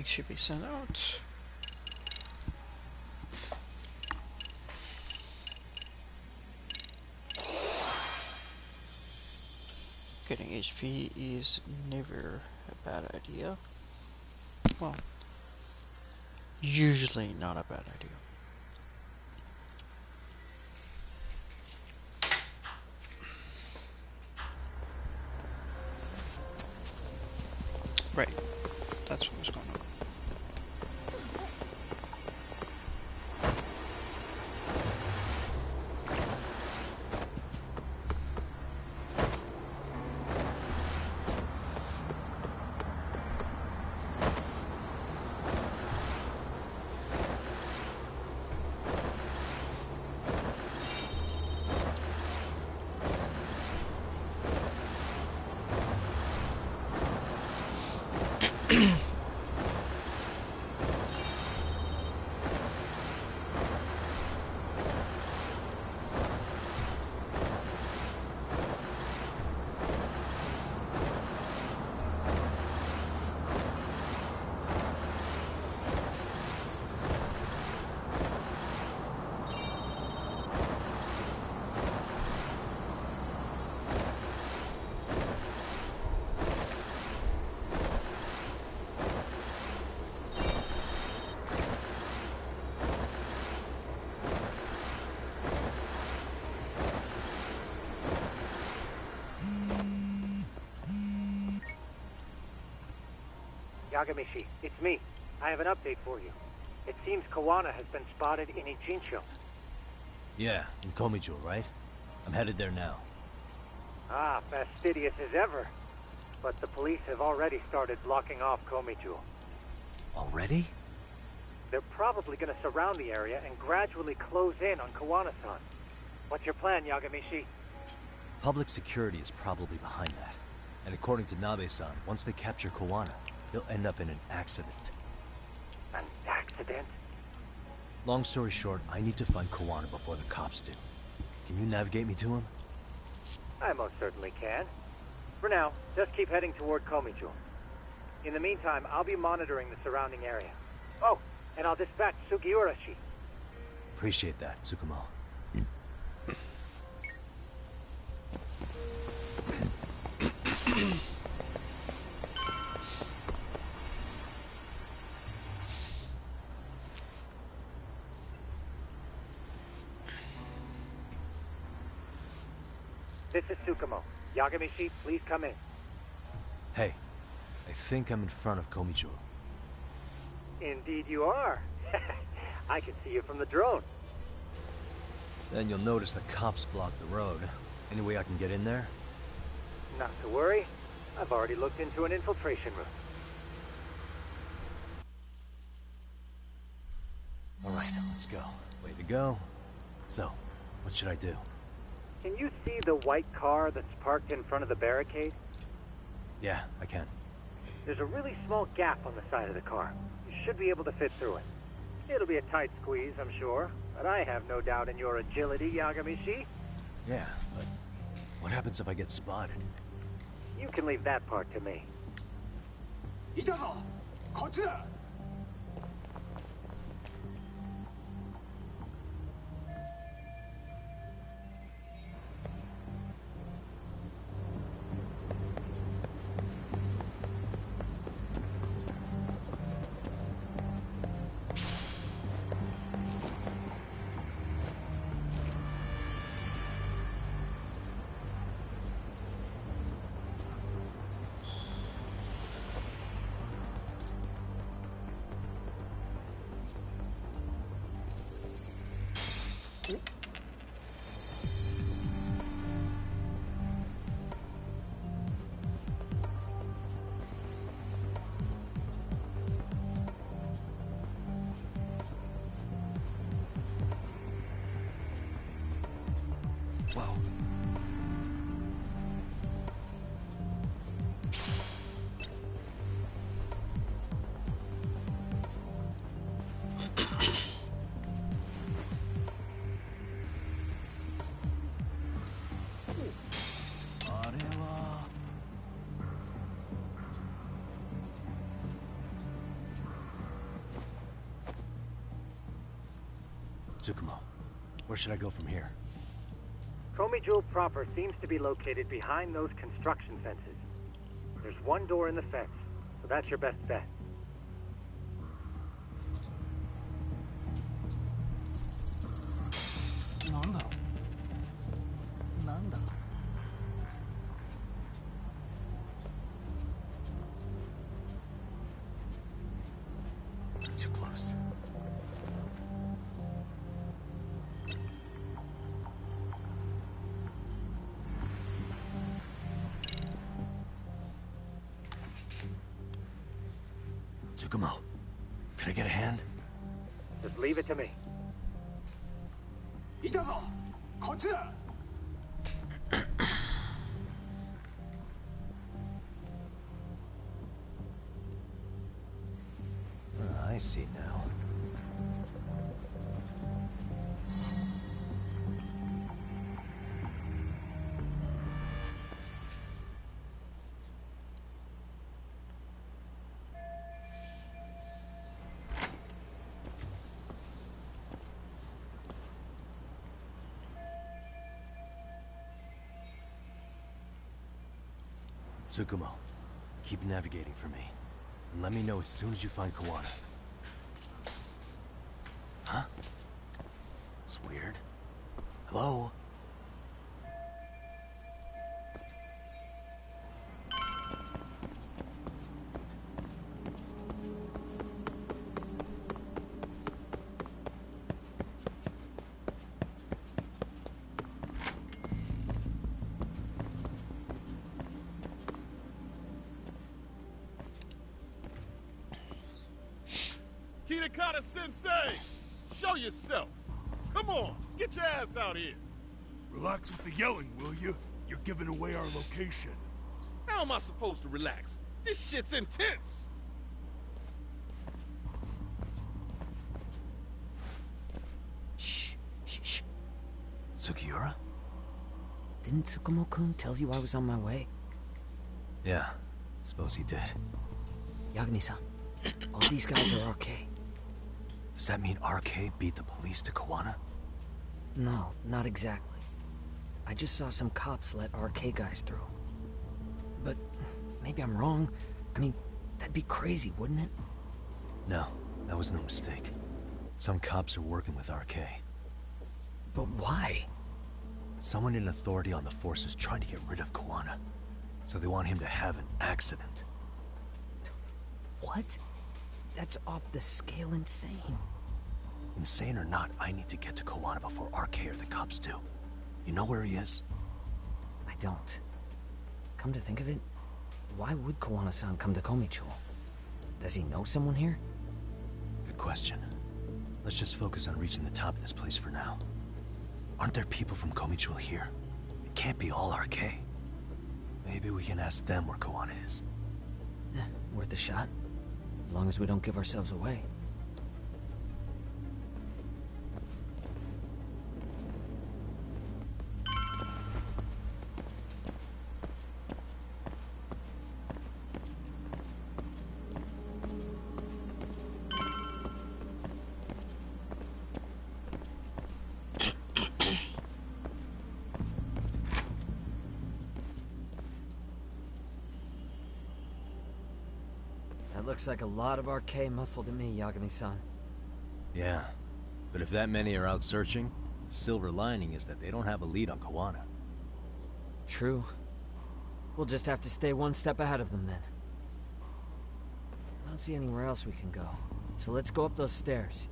Link should be sent out. Getting HP is never a bad idea. Well, usually not a bad idea. Right, that's what was going on. Yagamishi, it's me. I have an update for you. It seems Kawana has been spotted in Ichincho. Yeah, in Komijo, right? I'm headed there now. Ah, fastidious as ever. But the police have already started blocking off Komijo. Already? They're probably going to surround the area and gradually close in on Kawana-san. What's your plan, Yagamishi? Public security is probably behind that. And according to Nabe-san, once they capture Kawana, he'll end up in an accident. An accident? Long story short, I need to find Kawana before the cops do. Can you navigate me to him? I most certainly can. For now, just keep heading toward Komijo. In the meantime, I'll be monitoring the surrounding area. Oh, and I'll dispatch Sugiurashi. Appreciate that, Tsukumo. This is Tsukumo. Yagamishi, please come in. Hey, I think I'm in front of Komijo. Indeed you are. I can see you from the drone. Then you'll notice the cops block the road. Any way I can get in there? Not to worry. I've already looked into an infiltration route. Alright, let's go. Way to go. So, what should I do? Can you see the white car that's parked in front of the barricade? Yeah, I can. There's a really small gap on the side of the car. You should be able to fit through it. It'll be a tight squeeze, I'm sure, but I have no doubt in your agility, Yagamishi. Yeah, but what happens if I get spotted? You can leave that part to me. いたぞこっちだ Whoa. Tsukumo, where should I go from here? Komi Jewel proper seems to be located behind those construction fences. There's one door in the fence, so that's your best bet. Too close. Tsukumo, can I get a hand? Just leave it to me. いたぞこっちだ I see now. Tsukumo, keep navigating for me. And let me know as soon as you find Kawana. Huh? It's weird. Hello? Sensei! Show yourself! Come on, get your ass out here! Relax with the yelling, will you? You're giving away our location. How am I supposed to relax? This shit's intense! Shh. Sugiura? Didn't Tsukumo-kun tell you I was on my way? Yeah, suppose he did. Yagami-san, all these guys are RK. Does that mean RK beat the police to Kawana? No, not exactly. I just saw some cops let RK guys through. But maybe I'm wrong. I mean, that'd be crazy, wouldn't it? No, that was no mistake. Some cops are working with RK. But why? Someone in authority on the force is trying to get rid of Kawana. So they want him to have an accident. What? That's off the scale insane. Insane or not, I need to get to Kawana before RK or the cops do. You know where he is? I don't. Come to think of it, why would Kawana-san come to Komichou? Does he know someone here? Good question. Let's just focus on reaching the top of this place for now. Aren't there people from Komichou here? It can't be all RK. Maybe we can ask them where Kawana is. Worth a shot. As long as we don't give ourselves away. Looks like a lot of RK muscle to me, Yagami-san. Yeah, but if that many are out searching, the silver lining is that they don't have a lead on Kawana. True. We'll just have to stay one step ahead of them then. I don't see anywhere else we can go, so let's go up those stairs.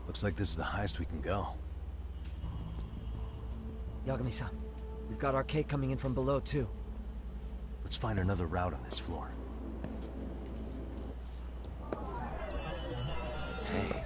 Looks like this is the highest we can go. Yagami-san, we've got RK coming in from below too. Let's find another route on this floor. Hey.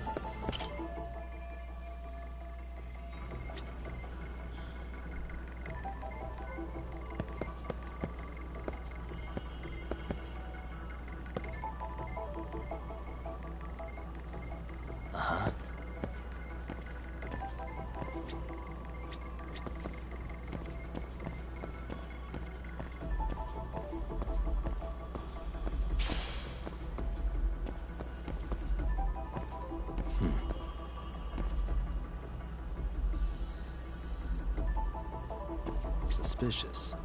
Suspicious.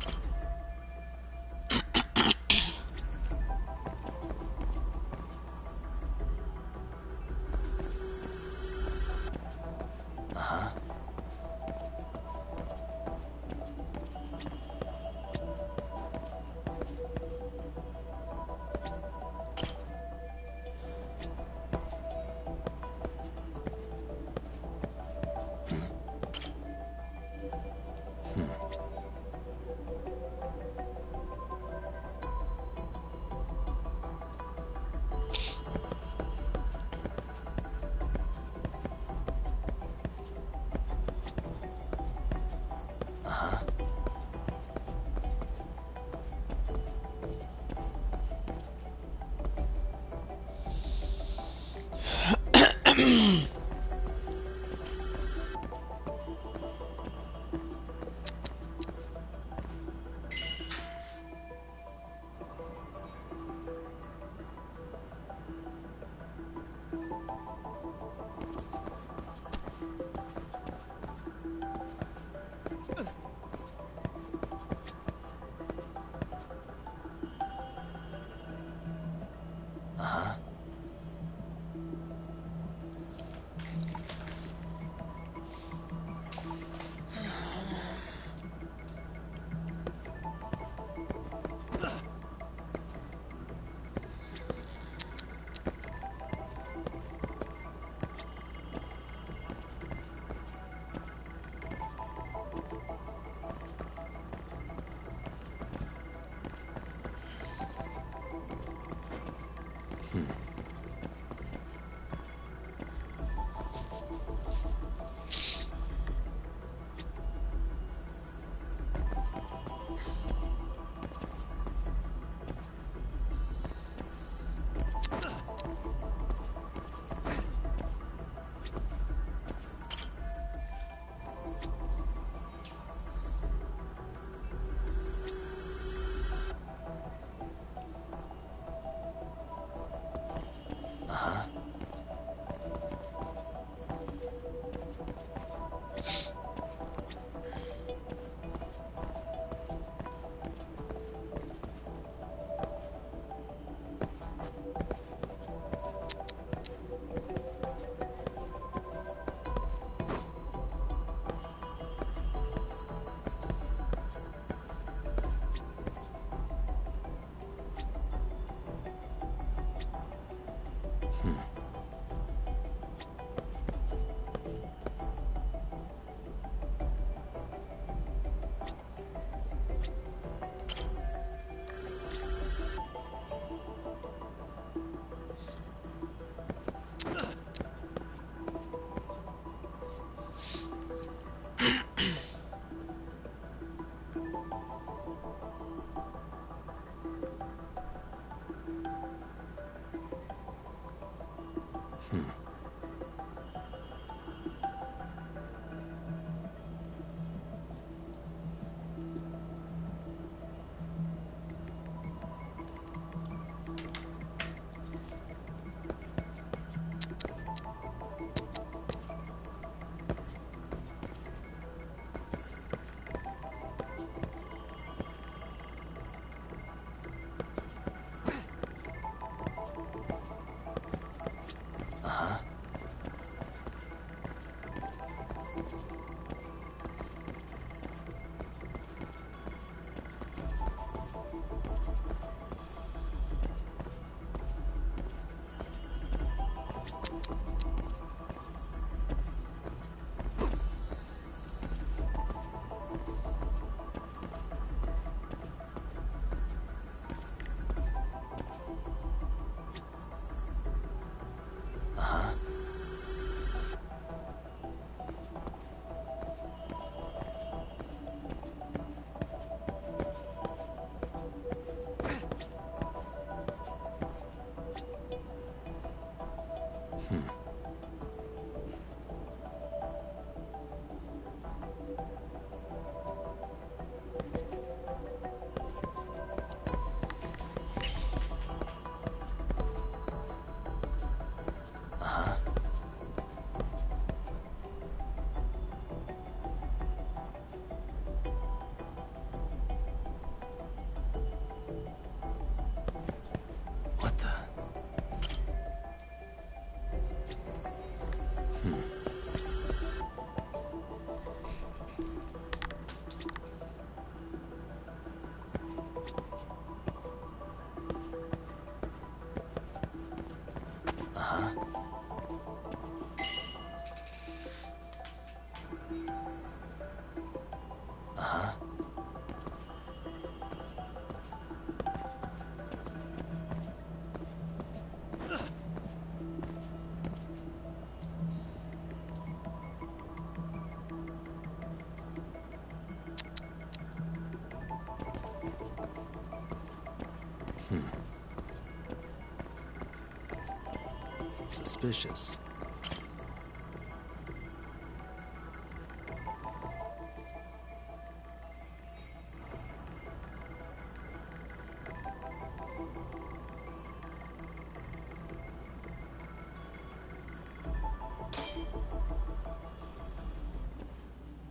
Suspicious.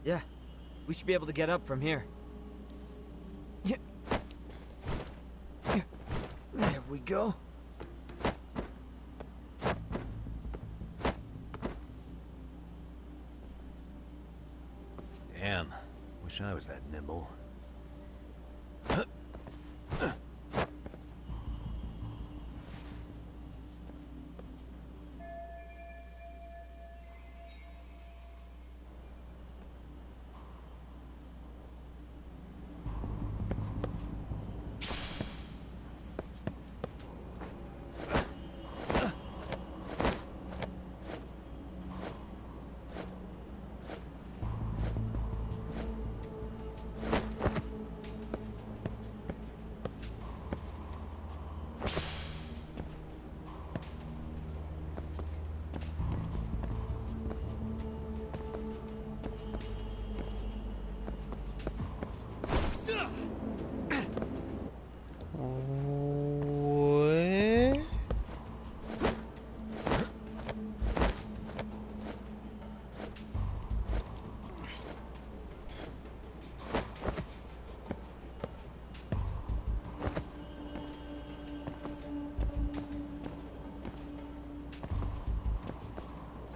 Yeah, we should be able to get up from here. Yeah. There we go. Damn. Wish I was that nimble. What?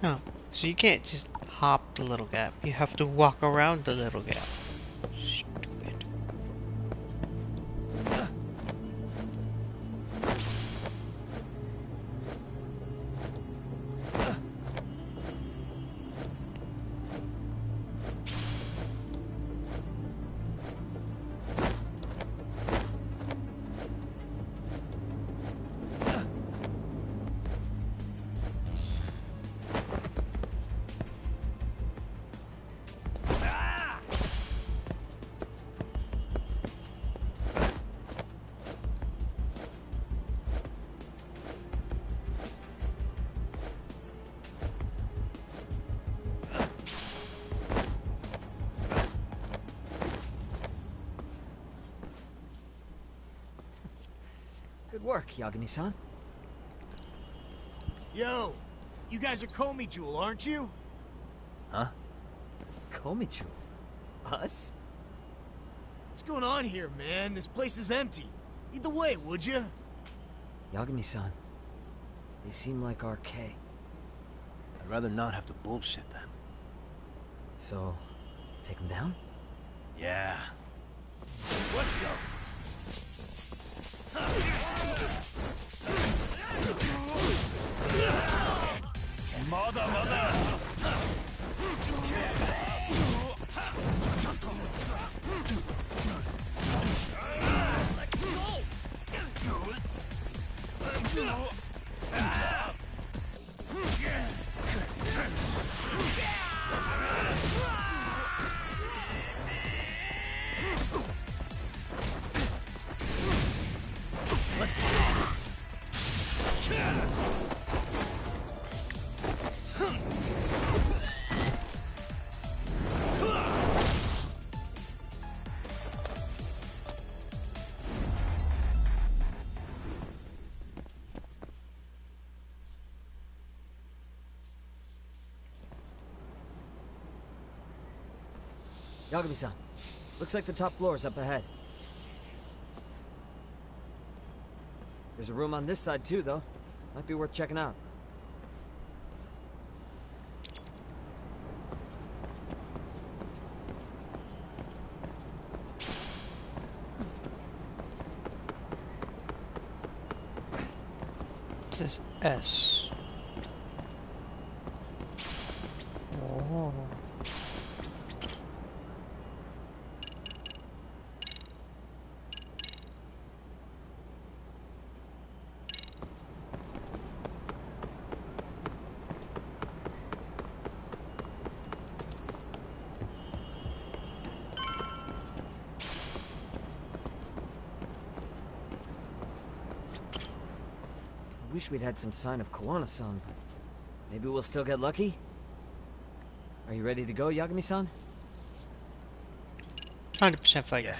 Oh, so you can't just hop the little gap. You have to walk around the little gap. Stupid. Good work, Yagami-san. Yo, you guys are Comey Jewel, aren't you? Huh? Komichu? Us? What's going on here, man? This place is empty. Lead the way, would you? Yagami-san, they seem like RK. I'd rather not have to bullshit them. So, take them down? Yeah. Let's go. Mother, mother. Yagami-san, looks like the top floor is up ahead. There's a room on this side too, though. Might be worth checking out. What's this S? Oh. I wish we'd had some sign of Koana-san, but maybe we'll still get lucky? Are you ready to go, Yagami-san? 100% fight. Yeah.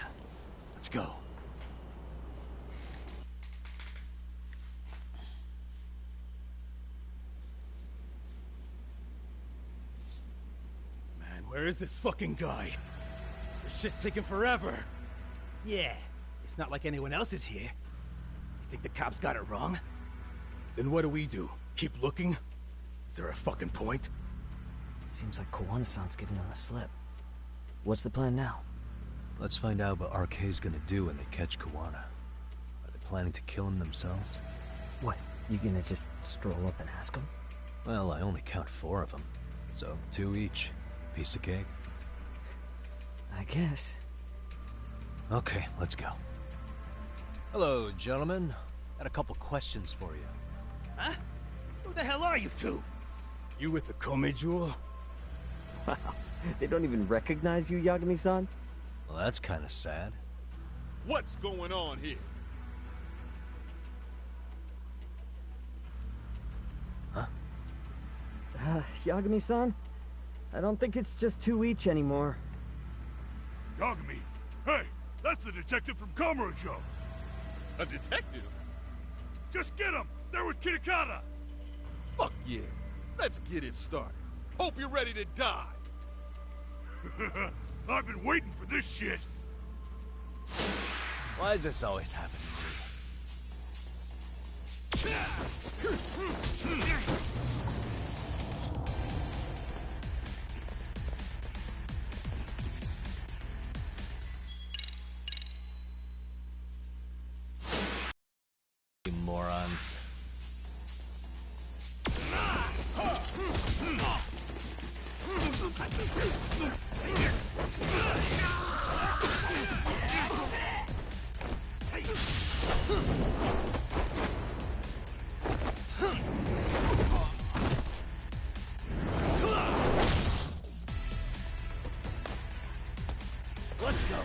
Let's go. Man, where is this fucking guy? This shit's taking forever. Yeah, it's not like anyone else is here. You think the cops got it wrong? Then what do? Keep looking? Is there a fucking point? Seems like Koana-san's giving them a slip. What's the plan now? Let's find out what RK's gonna do when they catch Koana. Are they planning to kill him themselves? What, you gonna just stroll up and ask him? Well, I only count 4 of them. So 2 each. Piece of cake. I guess. Okay, let's go. Hello, gentlemen. Got a couple questions for you. Huh? Who the hell are you two? You with the Kome jewel? Wow, they don't even recognize you, Yagami-san? Well, that's kind of sad. What's going on here? Huh? Yagami-san? I don't think it's just 2 each anymore. Yagami! Hey! That's the detective from Kamurocho! A detective? Just get him! They're with Kitakata! Fuck yeah! Let's get it started. Hope you're ready to die! I've been waiting for this shit! Why is this always happening to me? You morons. Let's go.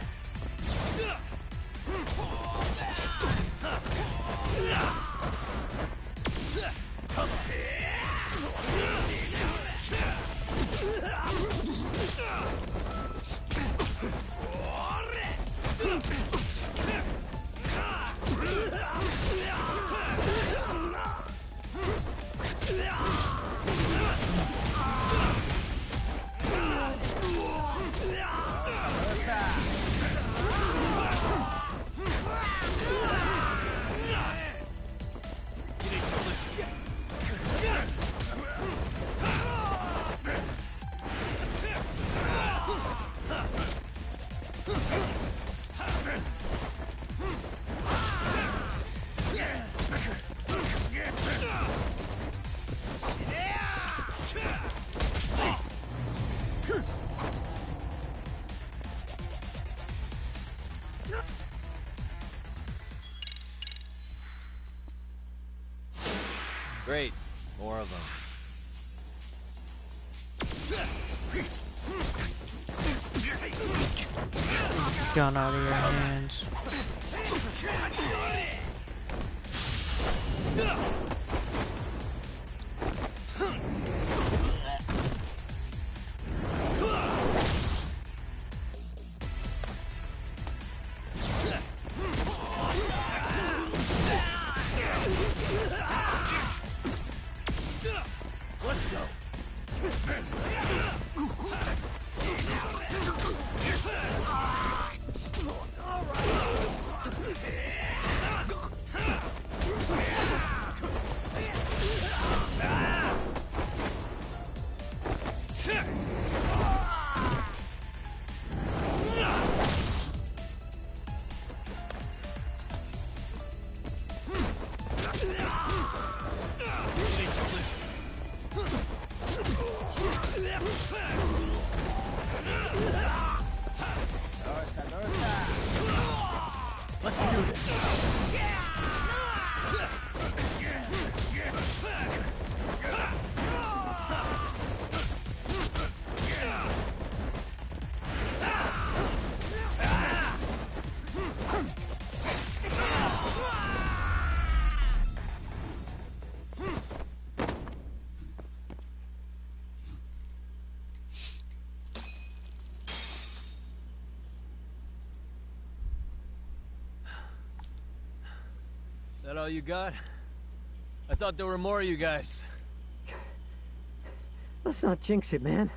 Great. More of them. Gun out of your hands. Let's go. Let's do this. That all you got? I thought there were more of you guys. Let's not jinx it, man.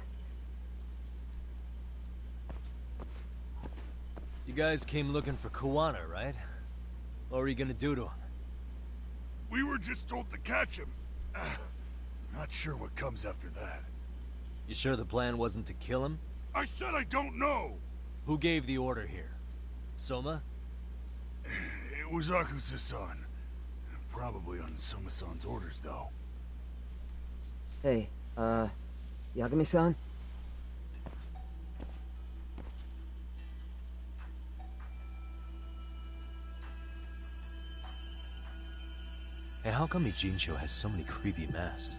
You guys came looking for Kuwana, right? What were you gonna do to him? We were just told to catch him. Not sure what comes after that. You sure the plan wasn't to kill him? I said I don't know! Who gave the order here? Soma? It was Akusa-san. Probably on Soma-san's orders, though. Hey, Yagami-san? Hey, how come Ijincho has so many creepy masks?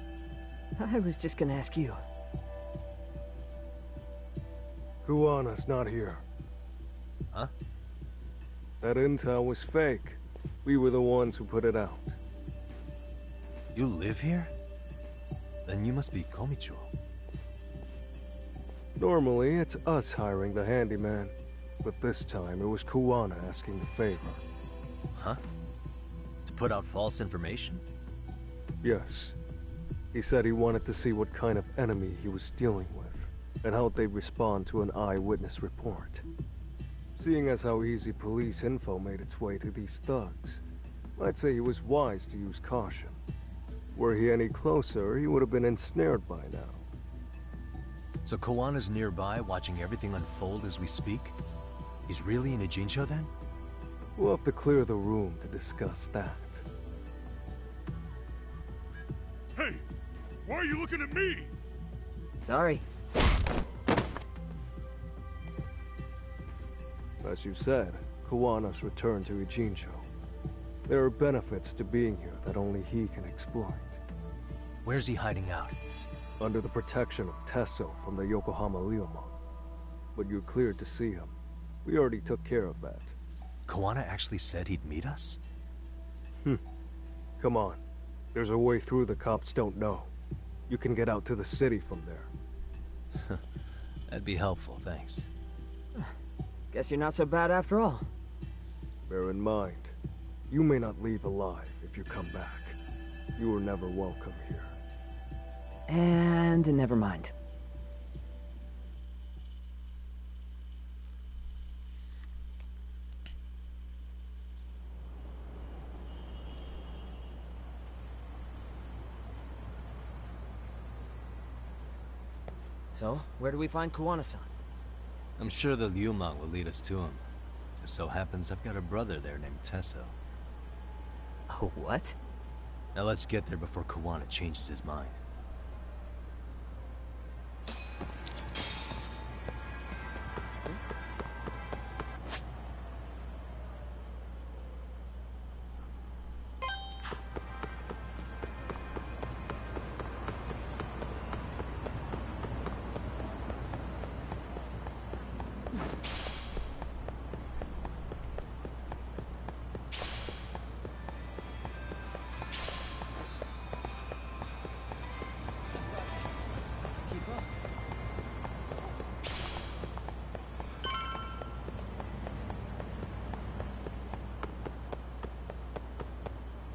I was just gonna ask you. Kuwana's not here. Huh? That intel was fake. We were the ones who put it out. You live here? Then you must be Komicho. Normally, it's us hiring the handyman. But this time, it was Kuwana asking the favor. Huh? To put out false information? Yes. He said he wanted to see what kind of enemy he was dealing with, and how they'd respond to an eyewitness report. Seeing as how easy police info made its way to these thugs, I'd say he was wise to use caution. Were he any closer, he would have been ensnared by now. So Kawana's nearby, watching everything unfold as we speak? He's really in Ijincho then? We'll have to clear the room to discuss that. Hey! Why are you looking at me? Sorry. As you said, Kawana's returned to Ijincho. There are benefits to being here that only he can exploit. Where's he hiding out? Under the protection of Tesso from the Yokohama Ryomon. But you're cleared to see him. We already took care of that. Kawana actually said he'd meet us? Come on. There's a way through the cops don't know. You can get out to the city from there. That'd be helpful, thanks. Guess you're not so bad after all. Bear in mind, you may not leave alive if you come back. You were never welcome here. And never mind. So, where do we find Kuwana-san? I'm sure the Ryumon will lead us to him. Just so happens I've got a brother there named Tesso. Oh, what? Now let's get there before Kawana changes his mind.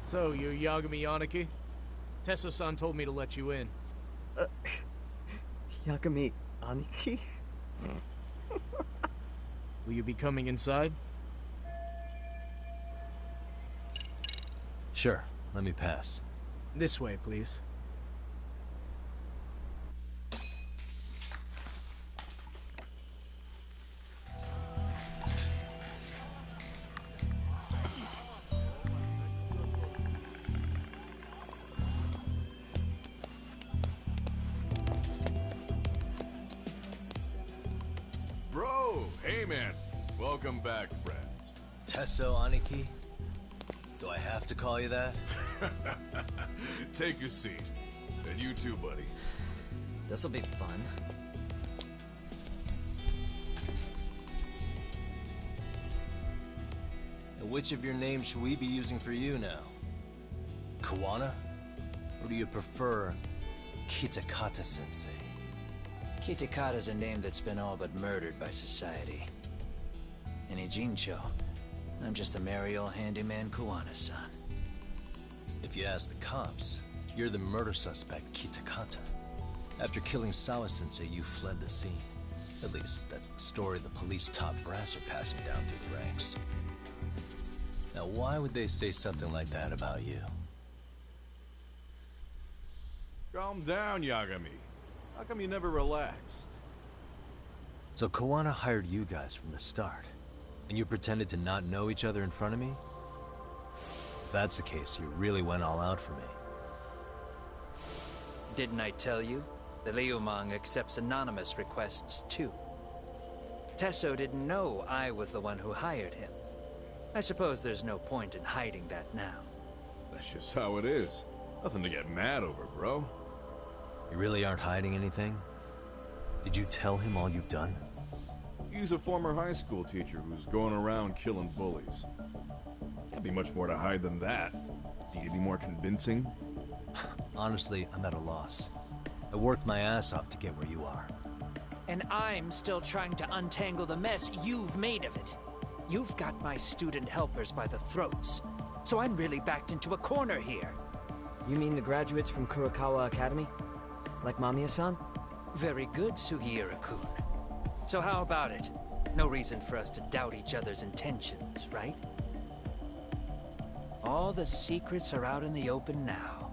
So, you're Yagami Yanaki? Tesso-san told me to let you in. Yagami Aniki? Will you be coming inside? Sure, let me pass. This way, please. Bro! Hey, man. Welcome back, friends. Tesso Aniki? Do I have to call you that? Take a seat. And you too, buddy. This'll be fun. And which of your names should we be using for you now? Kawana? Or do you prefer Kitakata-sensei? Kitakata's a name that's been all but murdered by society. And Ijincho, I'm just a merry old handyman Kawana-san. If you ask the cops, you're the murder suspect, Kitakata. After killing Sawa-sensei, you fled the scene. At least, that's the story the police top brass are passing down through the ranks. Now, why would they say something like that about you? Calm down, Yagami. How come you never relax? So Kawana hired you guys from the start, and you pretended to not know each other in front of me? If that's the case, you really went all out for me. Didn't I tell you? The Liumang accepts anonymous requests, too. Tesso didn't know I was the one who hired him. I suppose there's no point in hiding that now. That's just how it is. Nothing to get mad over, bro. You really aren't hiding anything? Did you tell him all you've done? He's a former high school teacher who's going around killing bullies. Can't be much more to hide than that. Need any more convincing? Honestly, I'm at a loss. I worked my ass off to get where you are. And I'm still trying to untangle the mess you've made of it. You've got my student helpers by the throats. So I'm really backed into a corner here. You mean the graduates from Kurokawa Academy? Like Mamiya-san? Very good, Sugiura-kun. So how about it? No reason for us to doubt each other's intentions, right? All the secrets are out in the open now.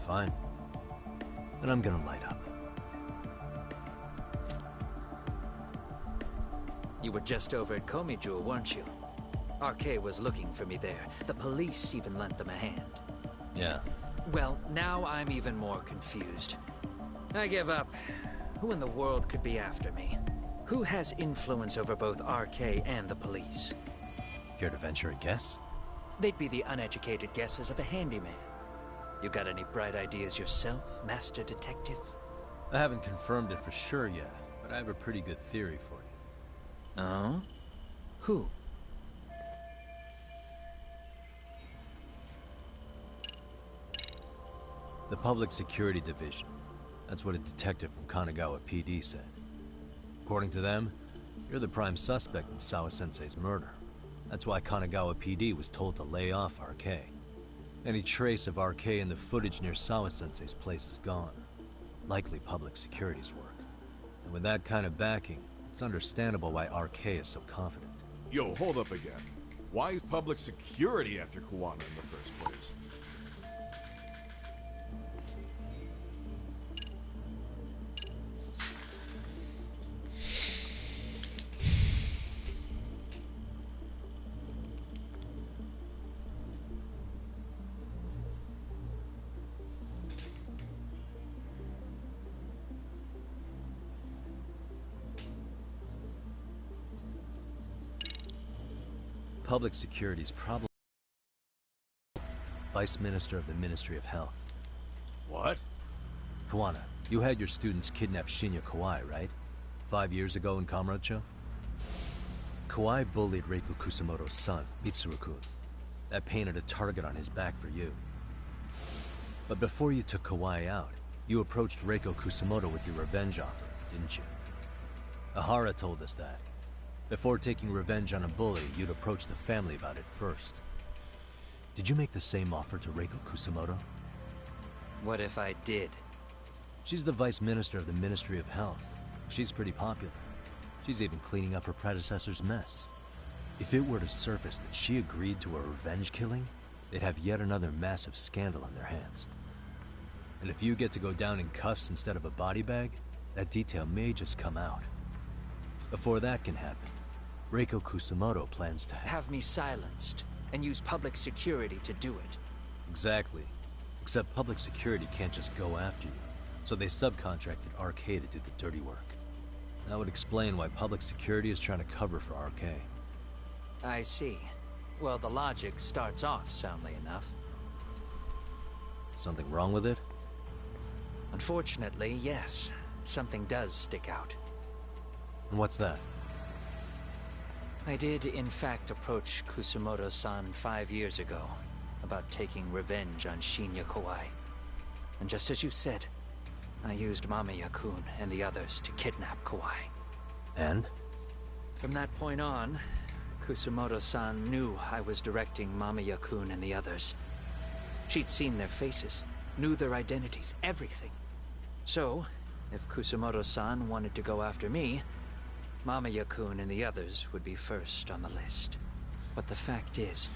Fine. Then I'm gonna light up. You were just over at Komijul, weren't you? RK was looking for me there. The police even lent them a hand. Yeah. Well, now I'm even more confused. I give up. Who in the world could be after me? Who has influence over both RK and the police? Care to venture a guess? They'd be the uneducated guesses of a handyman. You got any bright ideas yourself, Master Detective? I haven't confirmed it for sure yet, but I have a pretty good theory for you. Oh? Who? The Public Security Division. That's what a detective from Kanagawa PD said. According to them, you're the prime suspect in Sawa-sensei's murder. That's why Kanagawa PD was told to lay off RK. Any trace of RK in the footage near Sawa-sensei's place is gone. Likely public security's work. And with that kind of backing, it's understandable why RK is so confident. Yo, hold up again. Why is public security after Kawana in the first place? Public security's probably Vice Minister of the Ministry of Health. What? Kawana, you had your students kidnap Shinya Kawai, right? 5 years ago in Kamurocho? Kawai bullied Reiko Kusamoto's son, Mitsuru-kun. That painted a target on his back for you. But before you took Kawai out, you approached Reiko Kusamoto with your revenge offer, didn't you? Ahara told us that. Before taking revenge on a bully, you'd approach the family about it first. Did you make the same offer to Reiko Kusamoto? What if I did? She's the Vice Minister of the Ministry of Health. She's pretty popular. She's even cleaning up her predecessor's mess. If it were to surface that she agreed to a revenge killing, they'd have yet another massive scandal on their hands. And if you get to go down in cuffs instead of a body bag, that detail may just come out. Before that can happen, Reiko Kusamoto plans to Have me silenced, and use public security to do it. Exactly. Except public security can't just go after you, so they subcontracted RK to do the dirty work. That would explain why public security is trying to cover for RK. I see. Well, the logic starts off soundly enough. Something wrong with it? Unfortunately, yes. Something does stick out. And what's that? I did, in fact, approach Kusumoto-san 5 years ago about taking revenge on Shinya Kawai. And just as you said, I used Mamiya-kun and the others to kidnap Kawai. And? From that point on, Kusumoto-san knew I was directing Mamiya-kun and the others. She'd seen their faces, knew their identities, everything. So, if Kusumoto-san wanted to go after me, Mamiya-kun and the others would be first on the list. But the fact is,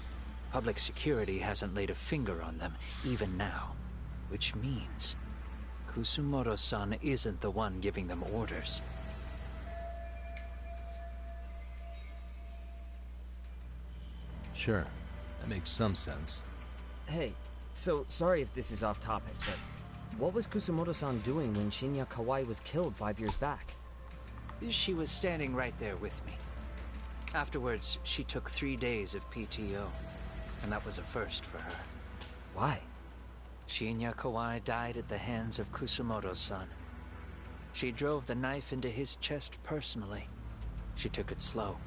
public security hasn't laid a finger on them, even now. Which means, Kusumoto-san isn't the one giving them orders. Sure, that makes some sense. Hey, so sorry if this is off topic, but what was Kusumoto-san doing when Shinya Kawai was killed 5 years back? She was standing right there with me. Afterwards, she took 3 days of PTO, and that was a first for her. Why? Shinya Kawai died at the hands of Kusumoto-san. She drove the knife into his chest personally. She took it slow,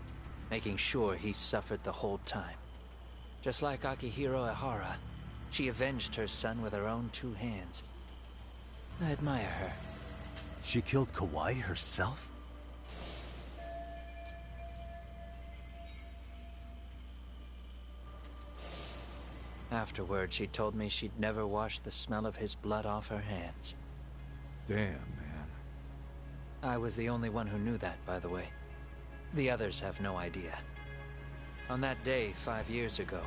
making sure he suffered the whole time. Just like Akihiro Ehara, she avenged her son with her own 2 hands. I admire her. She killed Kawai herself? Afterward, she told me she'd never wash the smell of his blood off her hands. Damn, man. I was the only one who knew that, by the way. The others have no idea. On that day, 5 years ago,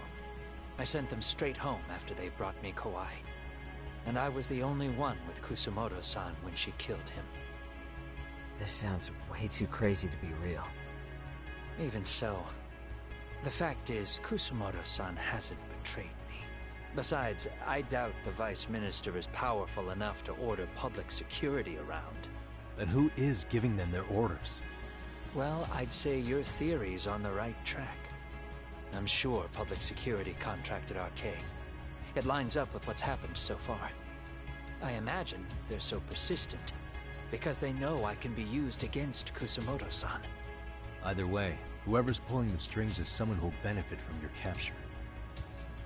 I sent them straight home after they brought me Kawai. And I was the only one with Kusumoto-san when she killed him. This sounds way too crazy to be real. Even so, the fact is, Kusumoto-san hasn't betrayed me. Besides, I doubt the Vice Minister is powerful enough to order public security around. Then who is giving them their orders? Well, I'd say your theory's on the right track. I'm sure public security contracted RK. It lines up with what's happened so far. I imagine they're so persistent because they know I can be used against Kusumoto-san. Either way, whoever's pulling the strings is someone who'll benefit from your capture.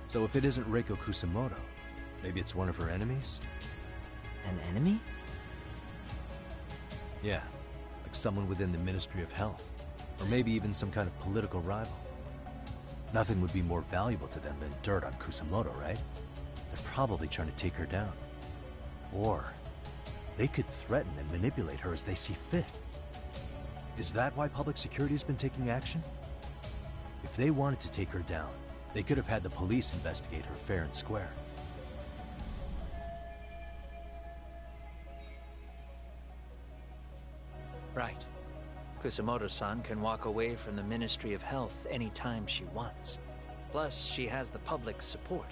So if it isn't Reiko Kusumoto, maybe it's one of her enemies? An enemy? Yeah, like someone within the Ministry of Health. Or maybe even some kind of political rival. Nothing would be more valuable to them than dirt on Kusumoto, right? They're probably trying to take her down. Or they could threaten and manipulate her as they see fit. Is that why public security has been taking action? If they wanted to take her down, they could have had the police investigate her fair and square. Right. Kusumoto-san can walk away from the Ministry of Health anytime she wants. Plus, she has the public's support,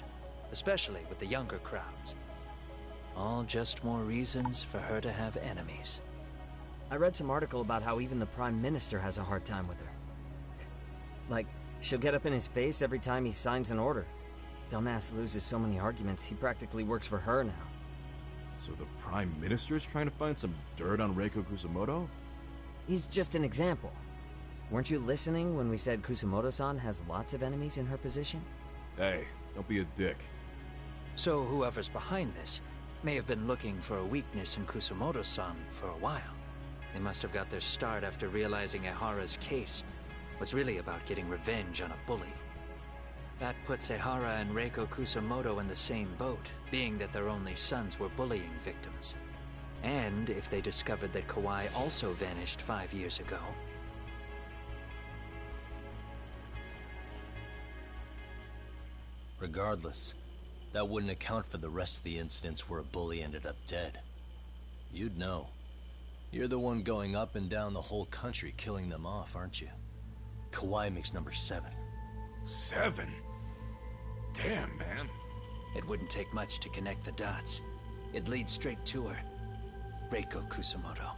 especially with the younger crowds. All just more reasons for her to have enemies. I read some article about how even the Prime Minister has a hard time with her. Like, she'll get up in his face every time he signs an order. Delnas loses so many arguments, he practically works for her now. So the Prime Minister's trying to find some dirt on Reiko Kusumoto? He's just an example. Weren't you listening when we said Kusumoto-san has lots of enemies in her position? Hey, don't be a dick. So whoever's behind this may have been looking for a weakness in Kusumoto-san for a while. They must have got their start after realizing Ehara's case was really about getting revenge on a bully. That puts Ehara and Reiko Kusumoto in the same boat, being that their only sons were bullying victims. And if they discovered that Kawai also vanished 5 years ago... Regardless, that wouldn't account for the rest of the incidents where a bully ended up dead. You'd know. You're the one going up and down the whole country killing them off, aren't you? Kawai makes number 7. 7? Damn, man. It wouldn't take much to connect the dots. It'd lead straight to her. Reiko Kusumoto.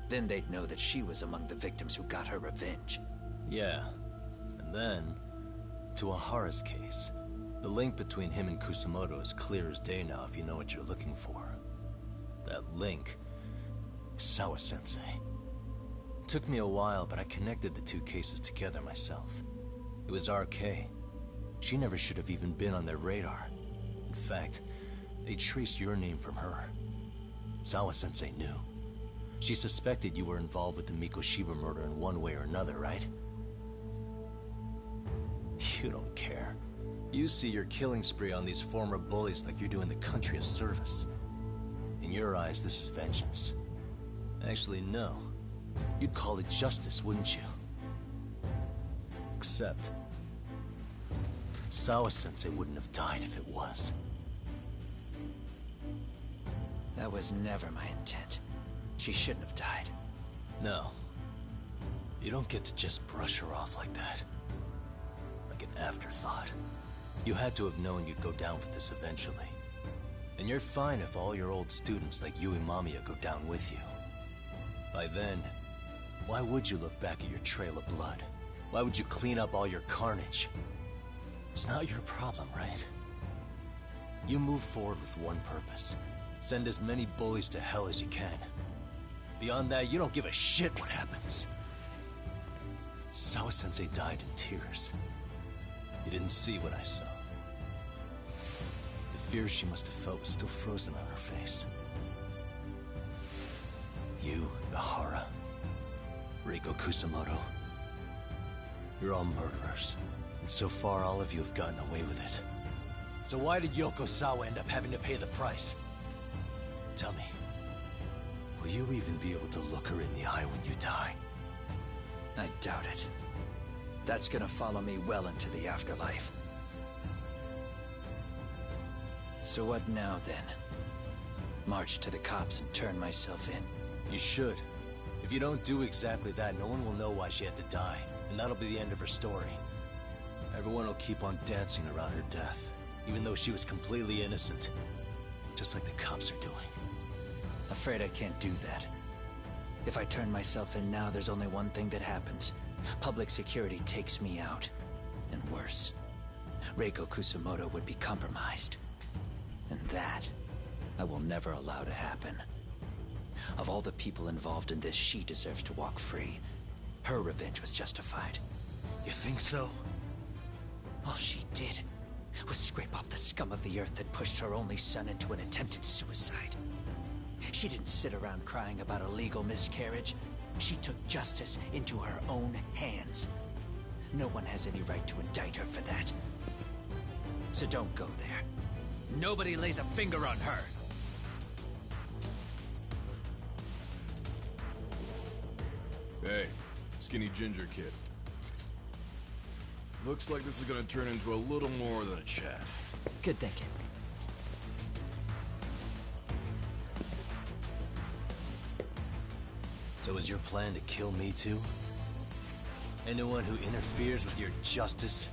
Then they'd know that she was among the victims who got her revenge. Yeah. And then, to Ahara's case. The link between him and Kusumoto is clear as day now if you know what you're looking for. That link is Sawa-sensei. It took me a while, but I connected the two cases together myself. It was RK. She never should have even been on their radar. In fact, they traced your name from her. Sawa-sensei knew. She suspected you were involved with the Mikoshiba murder in one way or another, right? You don't care. You see your killing spree on these former bullies like you're doing the country a service. In your eyes, this is vengeance. Actually, no. You'd call it justice, wouldn't you? Except... Sawa-sensei wouldn't have died if it was. That was never my intent. She shouldn't have died. No. You don't get to just brush her off like that. Like an afterthought. You had to have known you'd go down for this eventually. And you're fine if all your old students like you and Mamiya go down with you. By then, why would you look back at your trail of blood? Why would you clean up all your carnage? It's not your problem, right? You move forward with one purpose. Send as many bullies to hell as you can. Beyond that, you don't give a shit what happens. Sawa-sensei died in tears. You didn't see what I saw. The fear she must have felt was still frozen on her face. You, Ahara, Reiko Kusumoto, you're all murderers. And so far, all of you have gotten away with it. So why did Yoko Sawa end up having to pay the price? Tell me, will you even be able to look her in the eye when you die? I doubt it. That's gonna follow me well into the afterlife. So what now, then? March to the cops and turn myself in? You should. If you don't do exactly that, no one will know why she had to die. And that'll be the end of her story. Everyone will keep on dancing around her death, even though she was completely innocent. Just like the cops are doing. Afraid I can't do that. If I turn myself in now, there's only one thing that happens. Public security takes me out. And worse, Reiko Kusumoto would be compromised. And that, I will never allow to happen. Of all the people involved in this, she deserves to walk free. Her revenge was justified. You think so? All she did was scrape off the scum of the earth that pushed her only son into an attempted suicide. She didn't sit around crying about a legal miscarriage. She took justice into her own hands. No one has any right to indict her for that. So don't go there. Nobody lays a finger on her. Hey, skinny ginger kid. Looks like this is gonna turn into a little more than a chat. Good thinking. So is your plan to kill me too? Anyone who interferes with your justice?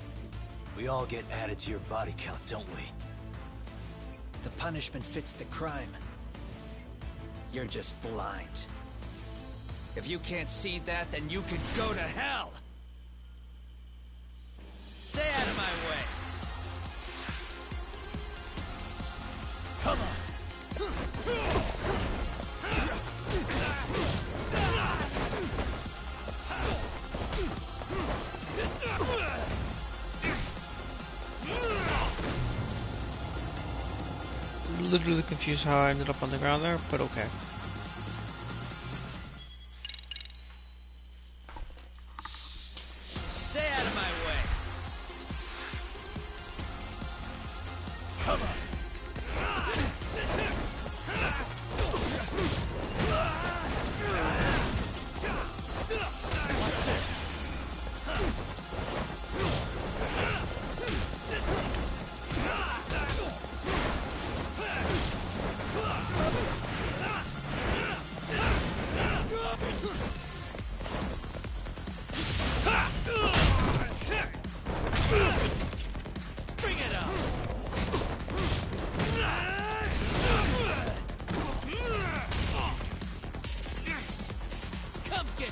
We all get added to your body count, don't we? The punishment fits the crime. You're just blind. If you can't see that, then you can go to hell! Stay out of my way! Come on! Literally confused how I ended up on the ground there, but okay. Stay out of my way! Come on!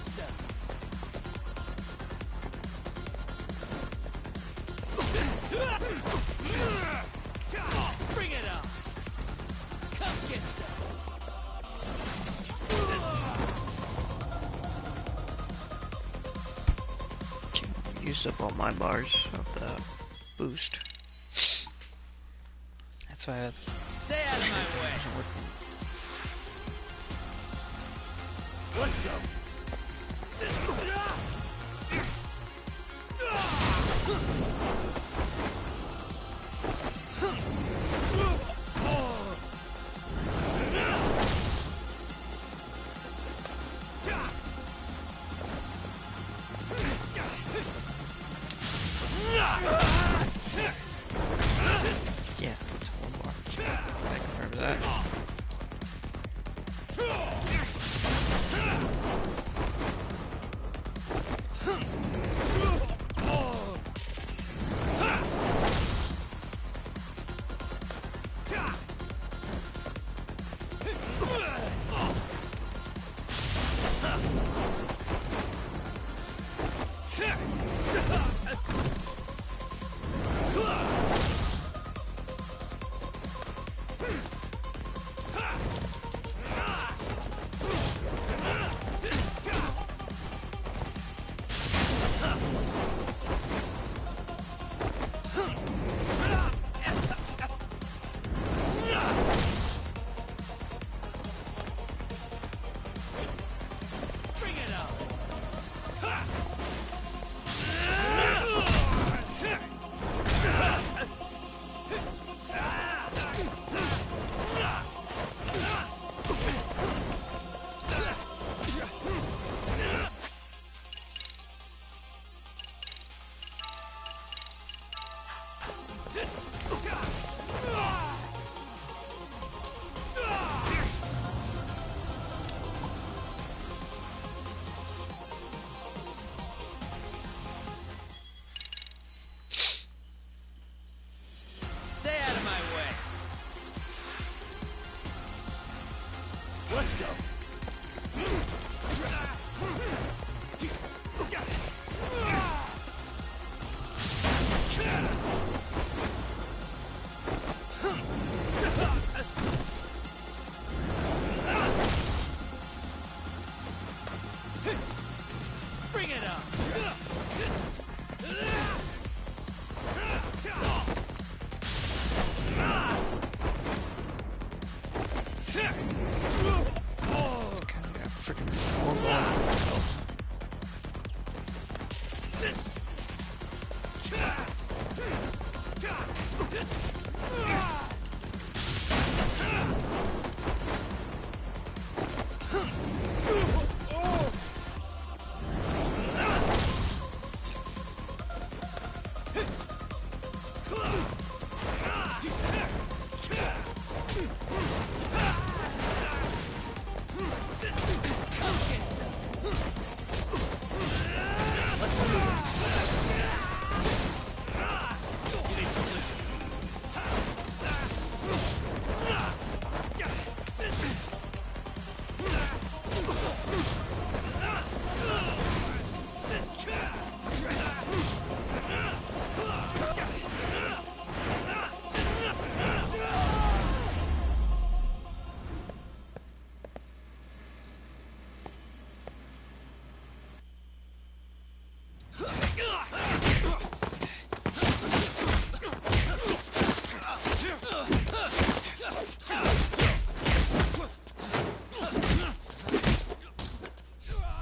get some. Bring it on. Come get some. Used up all my bars of the boost. That's why I Stay out of my way. Let's go. Yeah, it's one more. I confirm that. Stay out of my way. Let's go. Bring it on. It's kind of got freaking full on.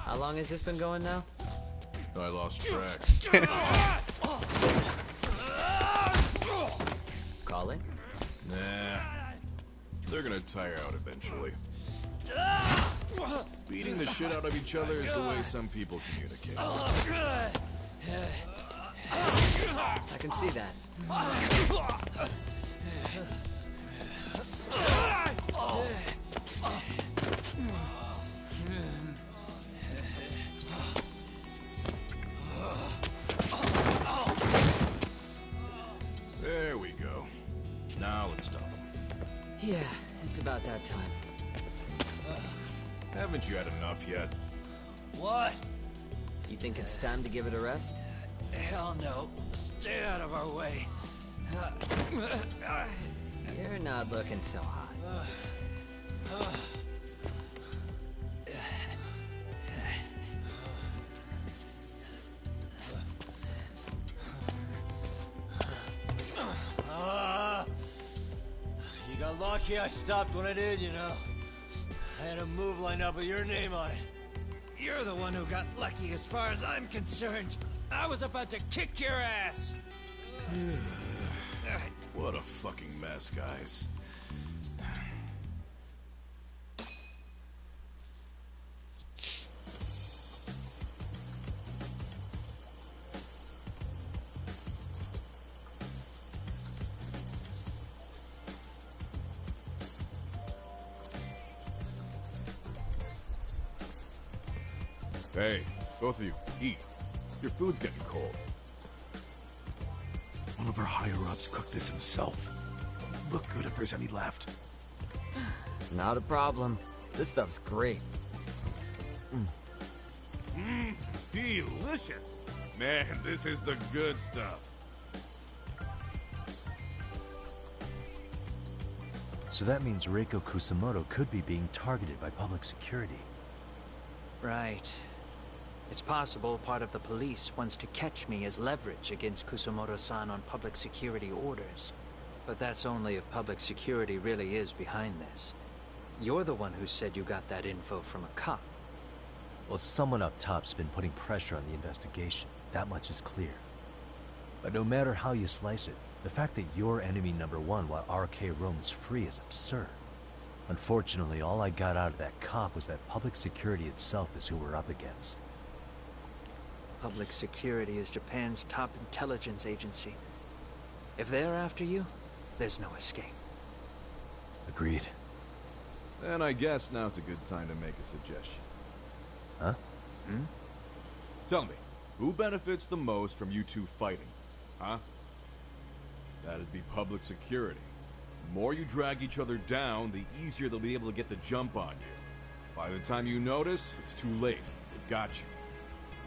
How long has this been going now? I lost track. Call it? Nah. They're gonna tire out eventually. Beating the shit out of each other is the way some people communicate. I can see that. There we go. Now let's stop them. Yeah, it's about that time. Haven't you had enough yet? What? You think it's time to give it a rest? Hell no. Stay out of our way. You're not looking so hot. You got lucky I stopped when I did, you know. I had a move lined up with your name on it. You're the one who got lucky as far as I'm concerned. I was about to kick your ass. What a fucking mess, guys. Hey, both of you, eat. Your food's getting cold. One of our higher-ups cooked this himself. Look good if there's any left. Not a problem. This stuff's great. Delicious! Man, this is the good stuff. So that means Reiko Kusamoto could be being targeted by public security. Right. It's possible part of the police wants to catch me as leverage against Kusumoto-san on public security orders. But that's only if public security really is behind this. You're the one who said you got that info from a cop. Well, someone up top's been putting pressure on the investigation. That much is clear. But no matter how you slice it, the fact that you're enemy number one while RK roams free is absurd. Unfortunately, all I got out of that cop was that public security itself is who we're up against. Public security is Japan's top intelligence agency. If they're after you, there's no escape. Agreed. And I guess now's a good time to make a suggestion. Huh? Tell me, who benefits the most from you two fighting? Huh? That'd be public security. The more you drag each other down, the easier they'll be able to get the jump on you. By the time you notice, it's too late. They've got you.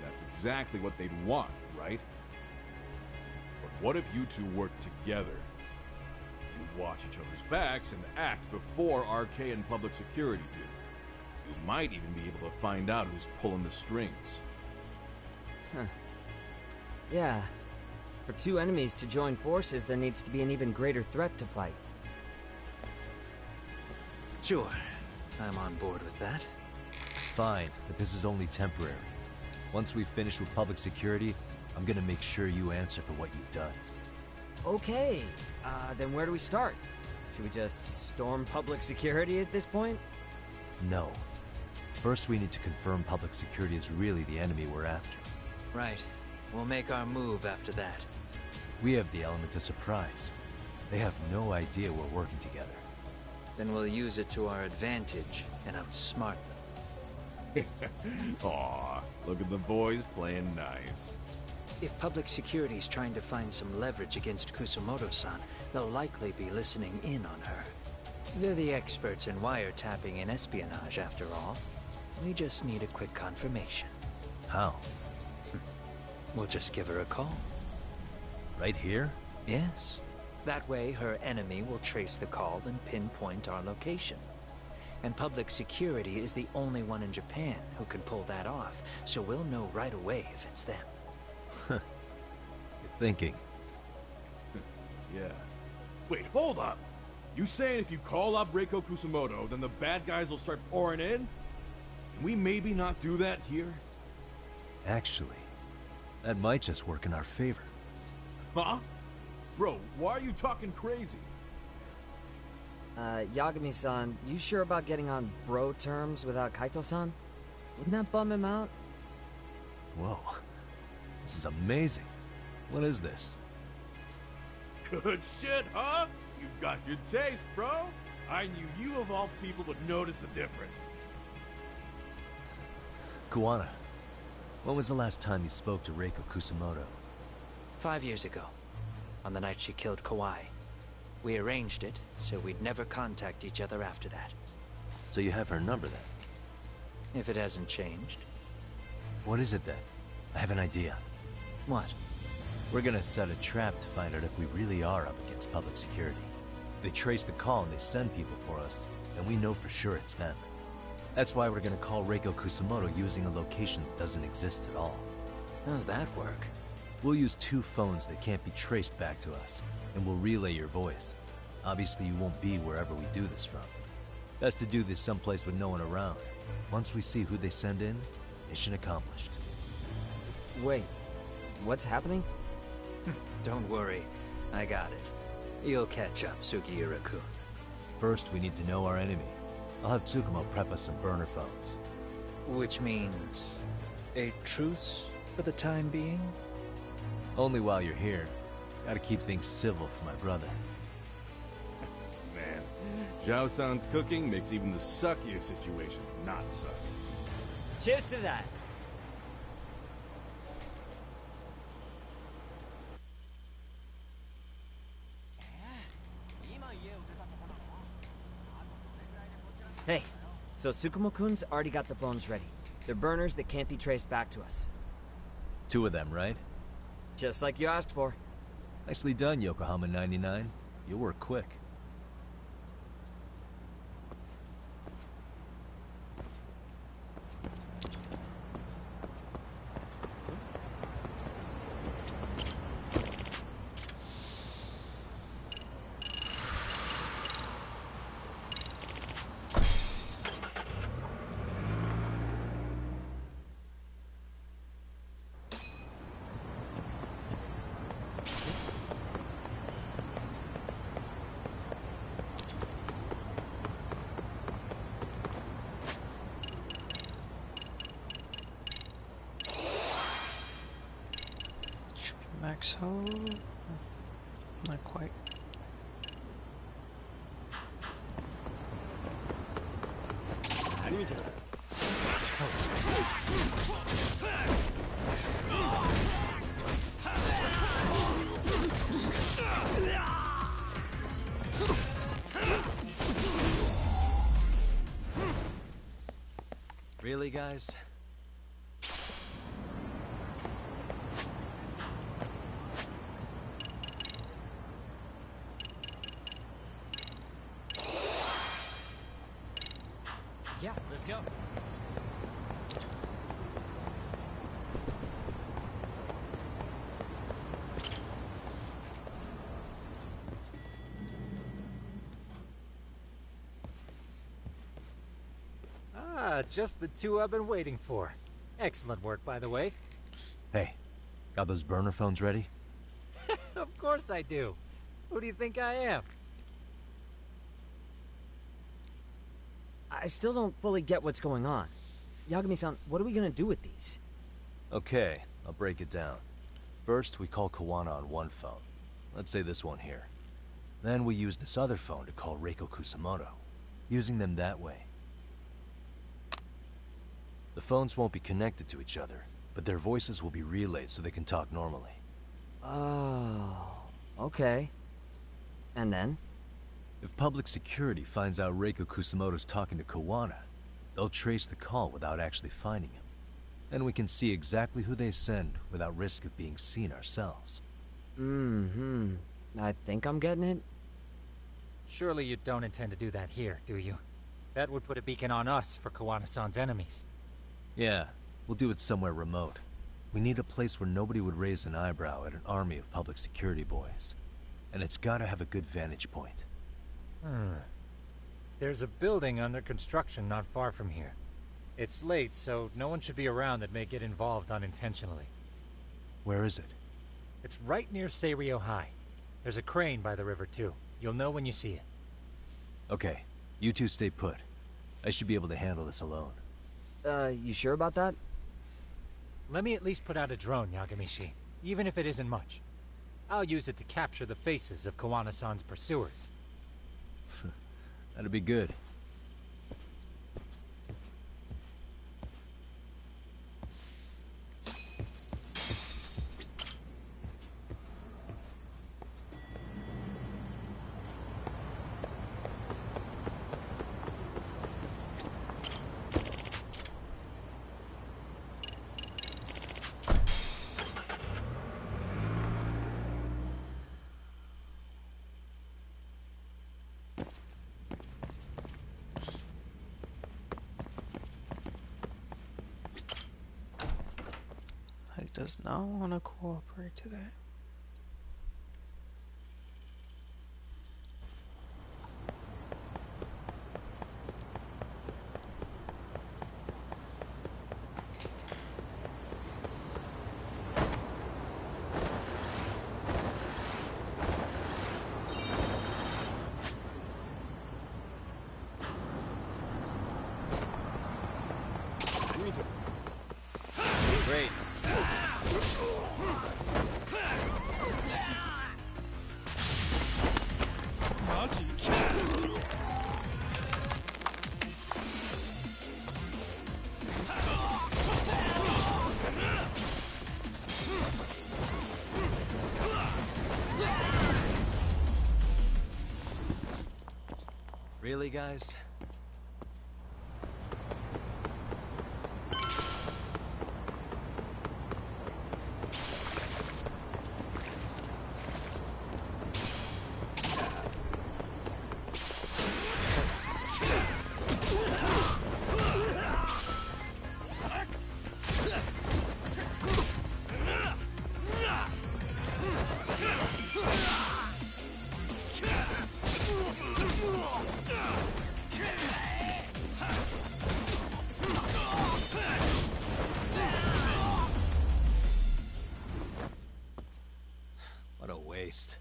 That's exactly what they'd want, right? But what if you two work together? You watch each other's backs and act before RK and public security do. You might even be able to find out who's pulling the strings. Huh. Yeah. For two enemies to join forces, there needs to be an even greater threat to fight. Sure. I'm on board with that. Fine, but this is only temporary. Once we finish with public security, I'm gonna make sure you answer for what you've done. Okay. Then where do we start? Should we just storm public security at this point? No. First, we need to confirm public security is really the enemy we're after. Right. We'll make our move after that. We have the element of surprise. They have no idea we're working together. Then we'll use it to our advantage and outsmart them. Aw, look at the boys playing nice. If public security's trying to find some leverage against Kusumoto-san, they'll likely be listening in on her. They're the experts in wiretapping and espionage, after all. We just need a quick confirmation. How? We'll just give her a call. Right here? Yes. That way, her enemy will trace the call and pinpoint our location. And public security is the only one in Japan who can pull that off, so we'll know right away if it's them. Good thinking. Yeah. Wait, hold up! You saying if you call up Reiko Kusumoto, then the bad guys will start pouring in? Can we maybe not do that here? Actually, that might just work in our favor. Huh? Bro, why are you talking crazy? Yagami-san, you sure about getting on bro terms without Kaito-san? Wouldn't that bum him out? Whoa. This is amazing. What is this? Good shit, huh? You've got good taste, bro. I knew you of all people would notice the difference. Kuwana, when was the last time you spoke to Reiko Kusumoto? 5 years ago, on the night she killed Kawai. We arranged it, so we'd never contact each other after that. So you have her number then? If it hasn't changed. What is it then? I have an idea. What? We're gonna set a trap to find out if we really are up against public security. If they trace the call and they send people for us, then we know for sure it's them. That's why we're gonna call Reiko Kusamoto using a location that doesn't exist at all. How's that work? We'll use 2 phones that can't be traced back to us, and we'll relay your voice. Obviously you won't be wherever we do this from. Best to do this someplace with no one around. Once we see who they send in, mission accomplished. Wait, what's happening? Don't worry, I got it. You'll catch up, Sugiura-kun. First, we need to know our enemy. I'll have Tsukumo prep us some burner phones. Which means a truce for the time being? Only while you're here. Gotta keep things civil for my brother. Man, Zhao-san's cooking makes even the suckiest situations not suck. Cheers to that! Hey, so Tsukumo-kun's already got the phones ready. They're burners that can't be traced back to us. 2 of them, right? Just like you asked for. Nicely done, Yokohama 99. You work quick. Max hold. Not quite. Really, guys? Yeah, let's go. Ah, just the 2 I've been waiting for. Excellent work, by the way. Hey, got those burner phones ready? Of course I do. Who do you think I am? I still don't fully get what's going on. Yagami-san, what are we gonna do with these? Okay, I'll break it down. First, we call Kawana on one phone. Let's say this one here. Then we use this other phone to call Reiko Kusamoto. Using them that way. The phones won't be connected to each other, but their voices will be relayed so they can talk normally. Oh, okay. And then? If public security finds out Reiko Kusamoto's talking to Kawana, they'll trace the call without actually finding him. Then we can see exactly who they send without risk of being seen ourselves. Mm-hmm. I think I'm getting it. Surely you don't intend to do that here, do you? That would put a beacon on us for Kawana-san's enemies. Yeah, we'll do it somewhere remote. We need a place where nobody would raise an eyebrow at an army of public security boys. And it's gotta have a good vantage point. There's a building under construction not far from here. It's late, so no one should be around that may get involved unintentionally. Where is it? It's right near Seirio High. There's a crane by the river, too. You'll know when you see it. Okay, you two stay put. I should be able to handle this alone. You sure about that? Let me at least put out a drone, Yagamishi, even if it isn't much. I'll use it to capture the faces of Kawana-san's pursuers. That'd be good. does not want to cooperate to that. Great. Really, guys? What a waste.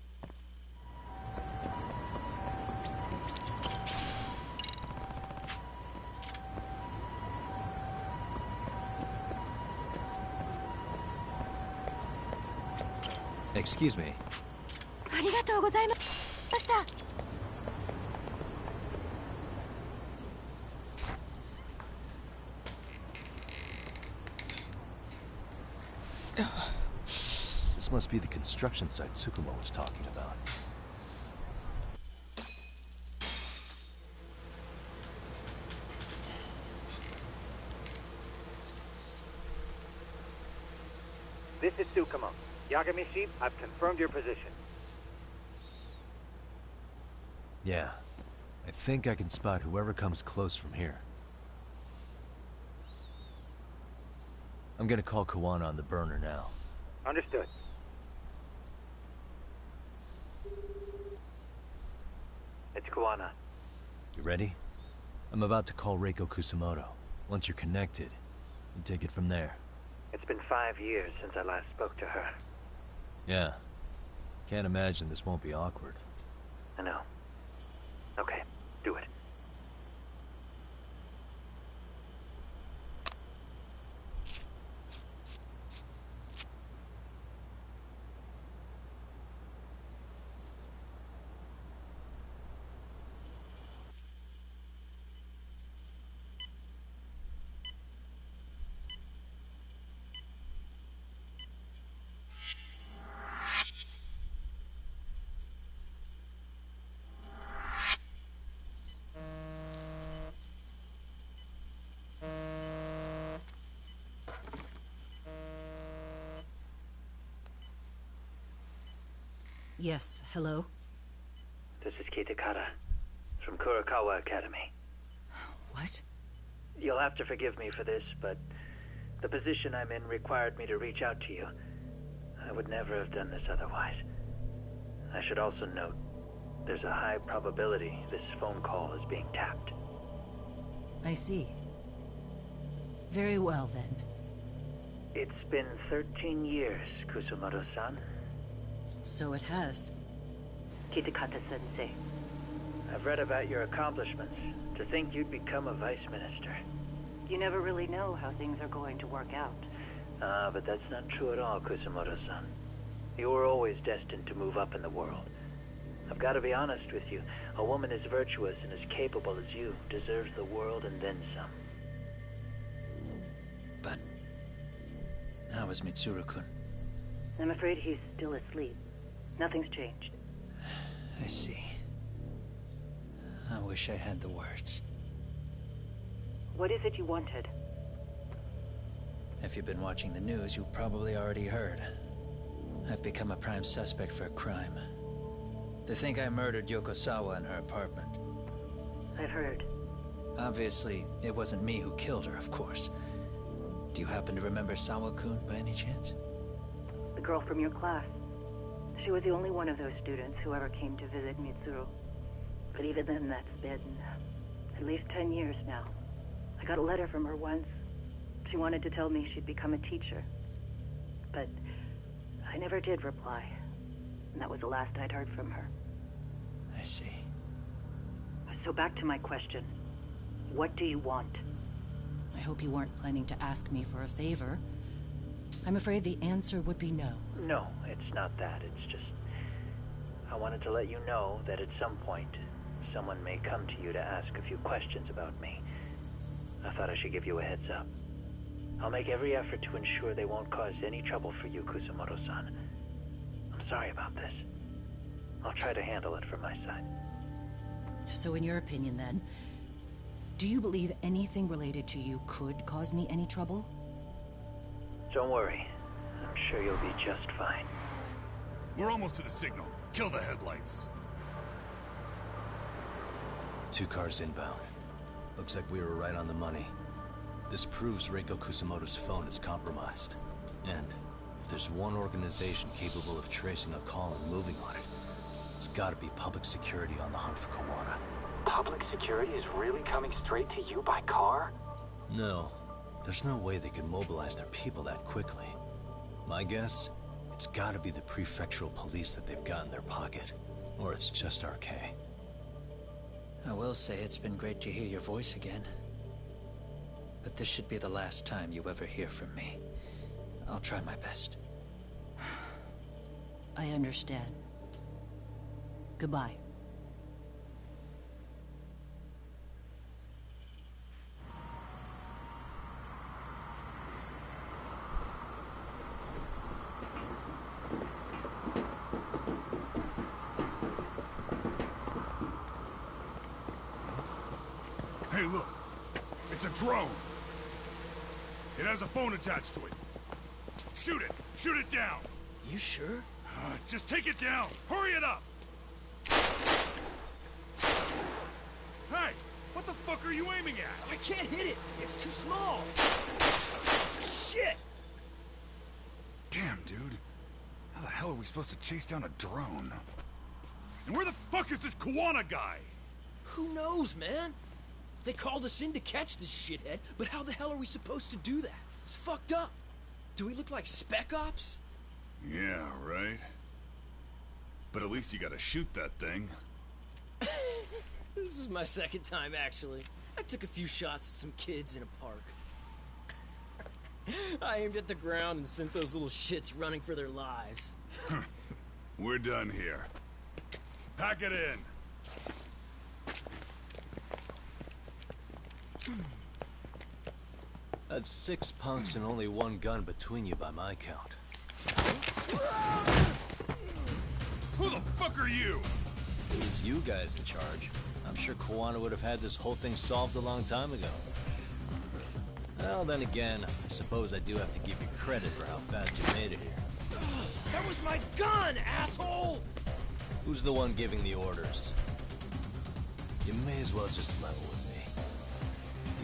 Excuse me. ありがとうございました。This must be the construction site Tsukumo was talking about. This is Tsukumo. Yagami-shi, I've confirmed your position. Yeah. I think I can spot whoever comes close from here. I'm gonna call Kawana on the burner now. Understood. It's Kawana. You ready? I'm about to call Reiko Kusamoto. Once you're connected, you take it from there. It's been 5 years since I last spoke to her. Yeah. Can't imagine this won't be awkward. I know. Okay, do it. Yes, hello? This is Kitakata, from Kurakawa Academy. What? You'll have to forgive me for this, but the position I'm in required me to reach out to you. I would never have done this otherwise. I should also note, there's a high probability this phone call is being tapped. I see. Very well, then. It's been 13 years, Kusumoto-san. So it has. Kitakata-sensei. I've read about your accomplishments. To think you'd become a vice minister. You never really know how things are going to work out. But that's not true at all, Kusumoto-san. You were always destined to move up in the world. I've got to be honest with you. A woman as virtuous and as capable as you deserves the world and then some. But how is Mitsuru-kun? I'm afraid he's still asleep. Nothing's changed. I see. I wish I had the words. What is it you wanted? If you've been watching the news, you probably already heard. I've become a prime suspect for a crime. They think I murdered Yokosawa in her apartment. I've heard. Obviously, it wasn't me who killed her, of course. Do you happen to remember Sawa-kun by any chance? the girl from your class. She was the only one of those students who ever came to visit Mitsuru. But even then, that's been at least 10 years now. I got a letter from her once. She wanted to tell me she'd become a teacher. But I never did reply. And that was the last I'd heard from her. I see. So back to my question. What do you want? I hope you weren't planning to ask me for a favor. I'm afraid the answer would be no. No, it's not that. It's just... I wanted to let you know that at some point, someone may come to you to ask a few questions about me. I thought I should give you a heads up. I'll make every effort to ensure they won't cause any trouble for you, Kusumoto-san. I'm sorry about this. I'll try to handle it from my side. So in your opinion then, do you believe anything related to you could cause me any trouble? Don't worry. I'm sure you'll be just fine. We're almost to the signal. Kill the headlights. 2 cars inbound. Looks like we were right on the money. This proves Reiko Kusumoto's phone is compromised. And if there's one organization capable of tracing a call and moving on it, it's gotta be public security on the hunt for Kawana. Public security is really coming straight to you by car? No. There's no way they could mobilize their people that quickly. My guess? It's gotta be the prefectural police that they've got in their pocket. Or it's just RK. I will say it's been great to hear your voice again. But this should be the last time you ever hear from me. I'll try my best. I understand. Goodbye. Hey, look. It's a drone. It has a phone attached to it. Shoot it! Shoot it down! You sure? Just take it down! Hurry it up! Hey! What the fuck are you aiming at? I can't hit it! It's too small! Shit! Damn, dude. How the hell are we supposed to chase down a drone? And where the fuck is this Kawana guy? Who knows, man? They called us in to catch this shithead, but how the hell are we supposed to do that? It's fucked up. Do we look like Spec Ops? Yeah, right. But at least you gotta shoot that thing. This is my second time, actually. I took a few shots at some kids in a park. I aimed at the ground and sent those little shits running for their lives. We're done here. Pack it in. That's 6 punks and only 1 gun between you by my count. Who the fuck are you? It was you guys in charge. I'm sure Kawana would have had this whole thing solved a long time ago. Well, then again, I suppose I do have to give you credit for how fast you made it here. That was my gun, asshole! Who's the one giving the orders? You may as well just level with me.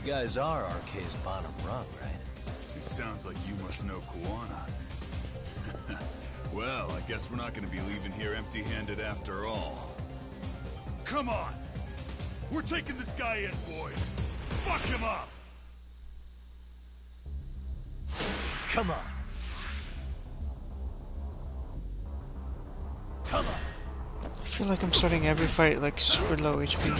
You guys are RK's bottom rung, right? It sounds like you must know Kawana. Well, I guess we're not gonna be leaving here empty-handed after all. Come on! We're taking this guy in, boys! Fuck him up! Come on! Come on! I feel like I'm starting every fight like super low HP.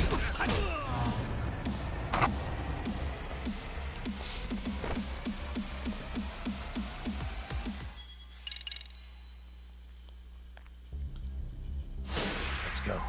Let's go.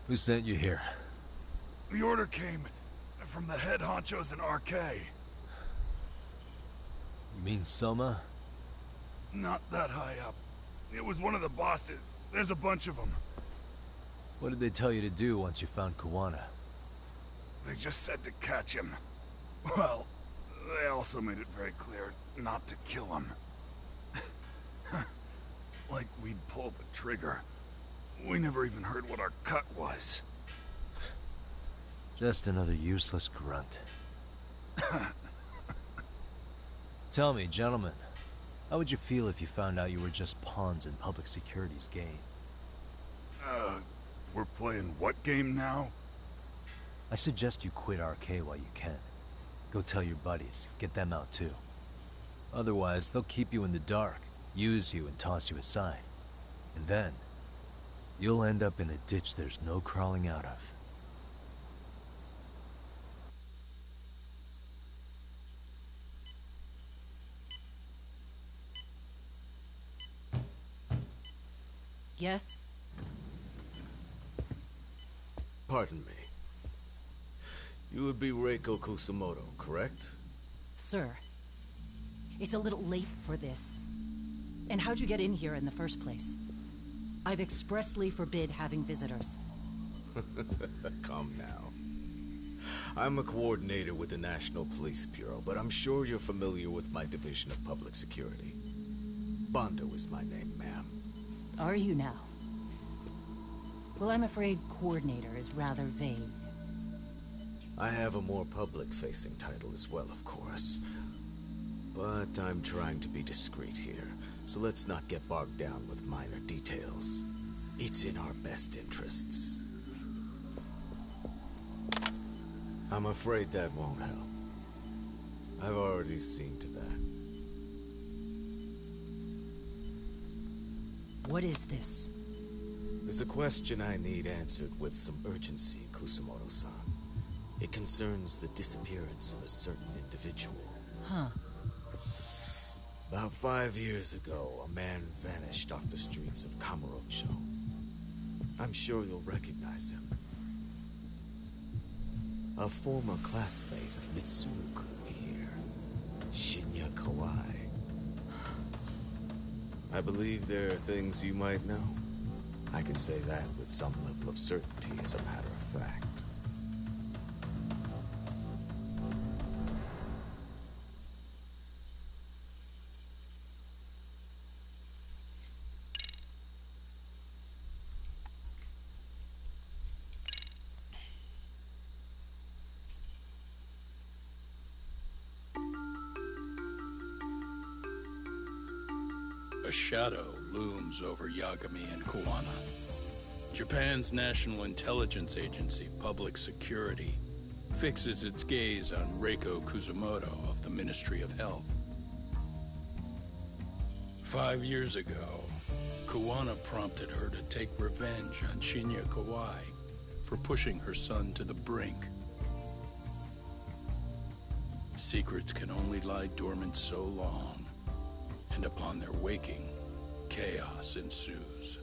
Who sent you here? The order came from the head honchos in RK. You mean Soma? Not that high up. It was one of the bosses. There's a bunch of them. What did they tell you to do once you found Kawana? They just said to catch him. Well, they also made it very clear not to kill him. Like we'd pull the trigger. We never even heard what our cut was. Just another useless grunt. Tell me, gentlemen, how would you feel if you found out you were just pawns in public security's game? We're playing what game now? I suggest you quit RK while you can. Go tell your buddies, get them out too. Otherwise, they'll keep you in the dark, use you and toss you aside. And then, you'll end up in a ditch there's no crawling out of. Yes? Pardon me. You would be Reiko Kusamoto, correct? Sir, it's a little late for this. And how'd you get in here in the first place? I've expressly forbid having visitors. Come now. I'm a coordinator with the National Police Bureau, but I'm sure you're familiar with my Division of Public Security. Bondo is my name, ma'am. Are you now? Well, I'm afraid coordinator is rather vague. I have a more public-facing title as well, of course. But I'm trying to be discreet here, so let's not get bogged down with minor details. It's in our best interests. I'm afraid that won't help. I've already seen to that. What is this? There's a question I need answered with some urgency, Kusamoto-san. It concerns the disappearance of a certain individual. Huh. About 5 years ago, a man vanished off the streets of Kamurocho. I'm sure you'll recognize him. A former classmate of Mitsuru-kun here, Shinya Kawai. I believe there are things you might know. I can say that with some level of certainty, as a matter of fact. A shadow looms over Yagami and Kawana. Japan's National Intelligence Agency, Public Security, fixes its gaze on Reiko Kusamoto of the Ministry of Health. 5 years ago, Kawana prompted her to take revenge on Shinya Kawai for pushing her son to the brink. Secrets can only lie dormant so long, and upon their waking, chaos ensues.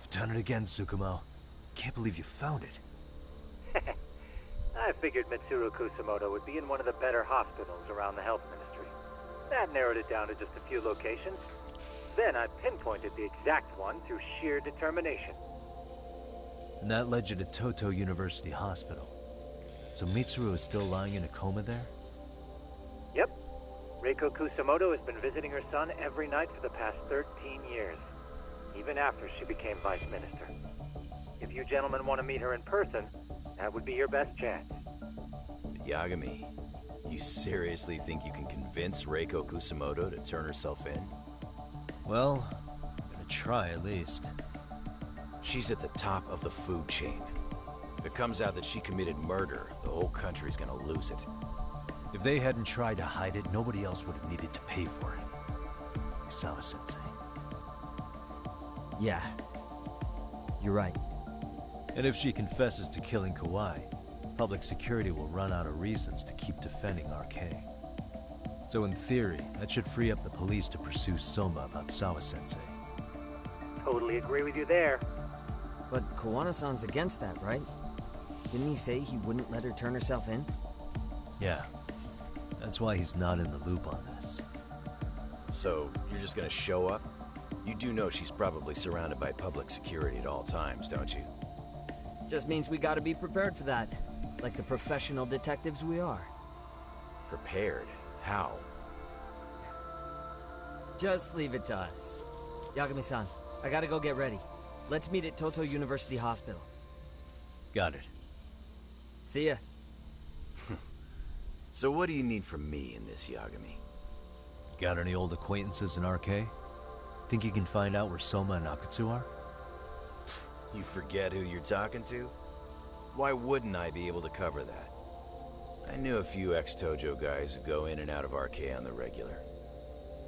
Done it again, Tsukumo. Can't believe you found it. I figured Mitsuru Kusamoto would be in one of the better hospitals around the health ministry. That narrowed it down to just a few locations. Then I pinpointed the exact one through sheer determination. And that led you to Toto University Hospital. So Mitsuru is still lying in a coma there? Yep. Reiko Kusamoto has been visiting her son every night for the past 13 years. Even after she became vice minister. If you gentlemen want to meet her in person, that would be your best chance. Yagami, you seriously think you can convince Reiko Kusamoto to turn herself in? Well, I'm gonna try at least. She's at the top of the food chain. If it comes out that she committed murder, the whole country's gonna lose it. If they hadn't tried to hide it, nobody else would have needed to pay for it. Isawa-sensei. Yeah. You're right. And if she confesses to killing Kawhi, public security will run out of reasons to keep defending RK. So in theory, that should free up the police to pursue Soma about Sawa-sensei. Totally agree with you there. But Kawana-san's against that, right? Didn't he say he wouldn't let her turn herself in? Yeah. That's why he's not in the loop on this. So, you're just gonna show up? You do know she's probably surrounded by public security at all times, don't you? Just means we gotta be prepared for that. Like the professional detectives we are. Prepared? How? Just leave it to us. Yagami-san, I gotta go get ready. Let's meet at Toto University Hospital. Got it. See ya. So what do you need from me in this, Yagami? Got any old acquaintances in RK? Think you can find out where Soma and Akutsu are? You forget who you're talking to? Why wouldn't I be able to cover that? I knew a few ex-Tojo guys who go in and out of RK on the regular.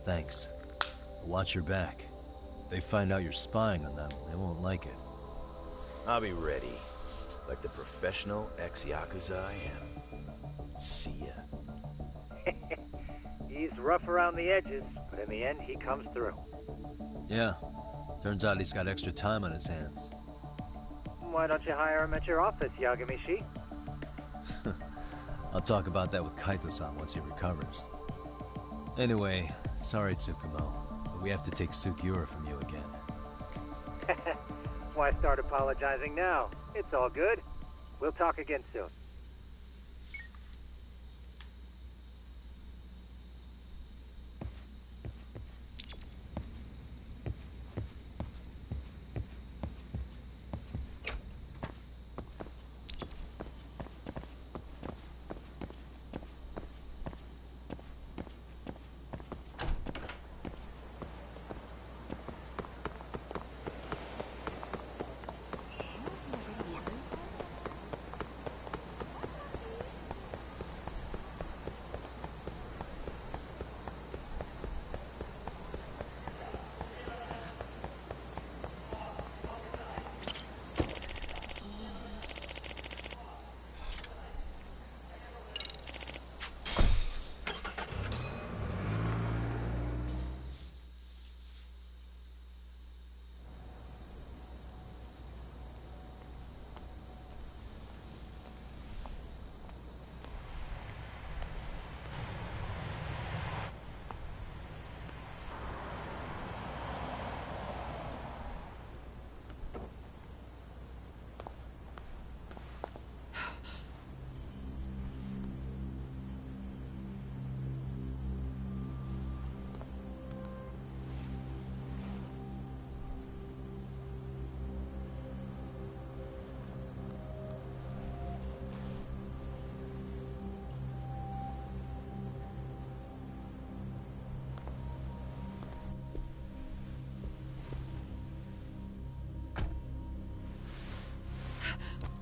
Thanks. Watch your back. If they find out you're spying on them, they won't like it. I'll be ready. Like the professional ex-Yakuza I am. See ya. He's rough around the edges, but in the end, he comes through. Yeah. Turns out he's got extra time on his hands. Why don't you hire him at your office, Yagami-shi? I'll talk about that with Kaito-san once he recovers. Anyway, sorry Tsukumo, but we have to take Sukiura from you again. Why start apologizing now? It's all good. We'll talk again soon.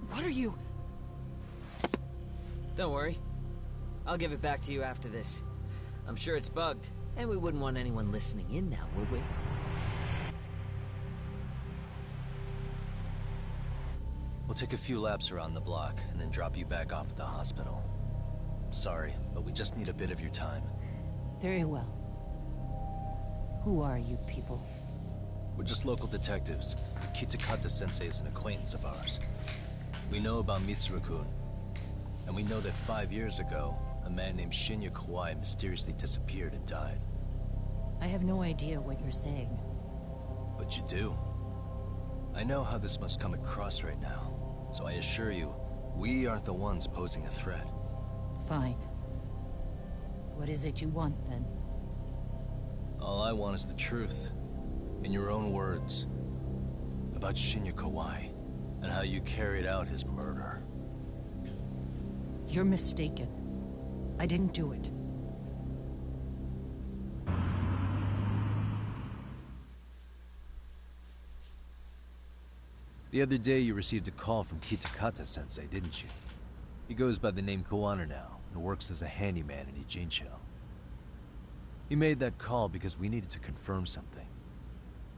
What are you? Don't worry. I'll give it back to you after this. I'm sure it's bugged, and we wouldn't want anyone listening in now, would we? We'll take a few laps around the block, and then drop you back off at the hospital. Sorry, but we just need a bit of your time. Very well. Who are you people? We're just local detectives. Kitakata-sensei is an acquaintance of ours. We know about Mitsuru-kun, and we know that 5 years ago, a man named Shinya Kawai mysteriously disappeared and died. I have no idea what you're saying. But you do. I know how this must come across right now, so I assure you, we aren't the ones posing a threat. Fine. What is it you want, then? All I want is the truth. In your own words. About Shinya Kawai, and how you carried out his murder. You're mistaken. I didn't do it. The other day you received a call from Kitakata-sensei, didn't you? He goes by the name Koana now, and works as a handyman in Ijincho. He made that call because we needed to confirm something.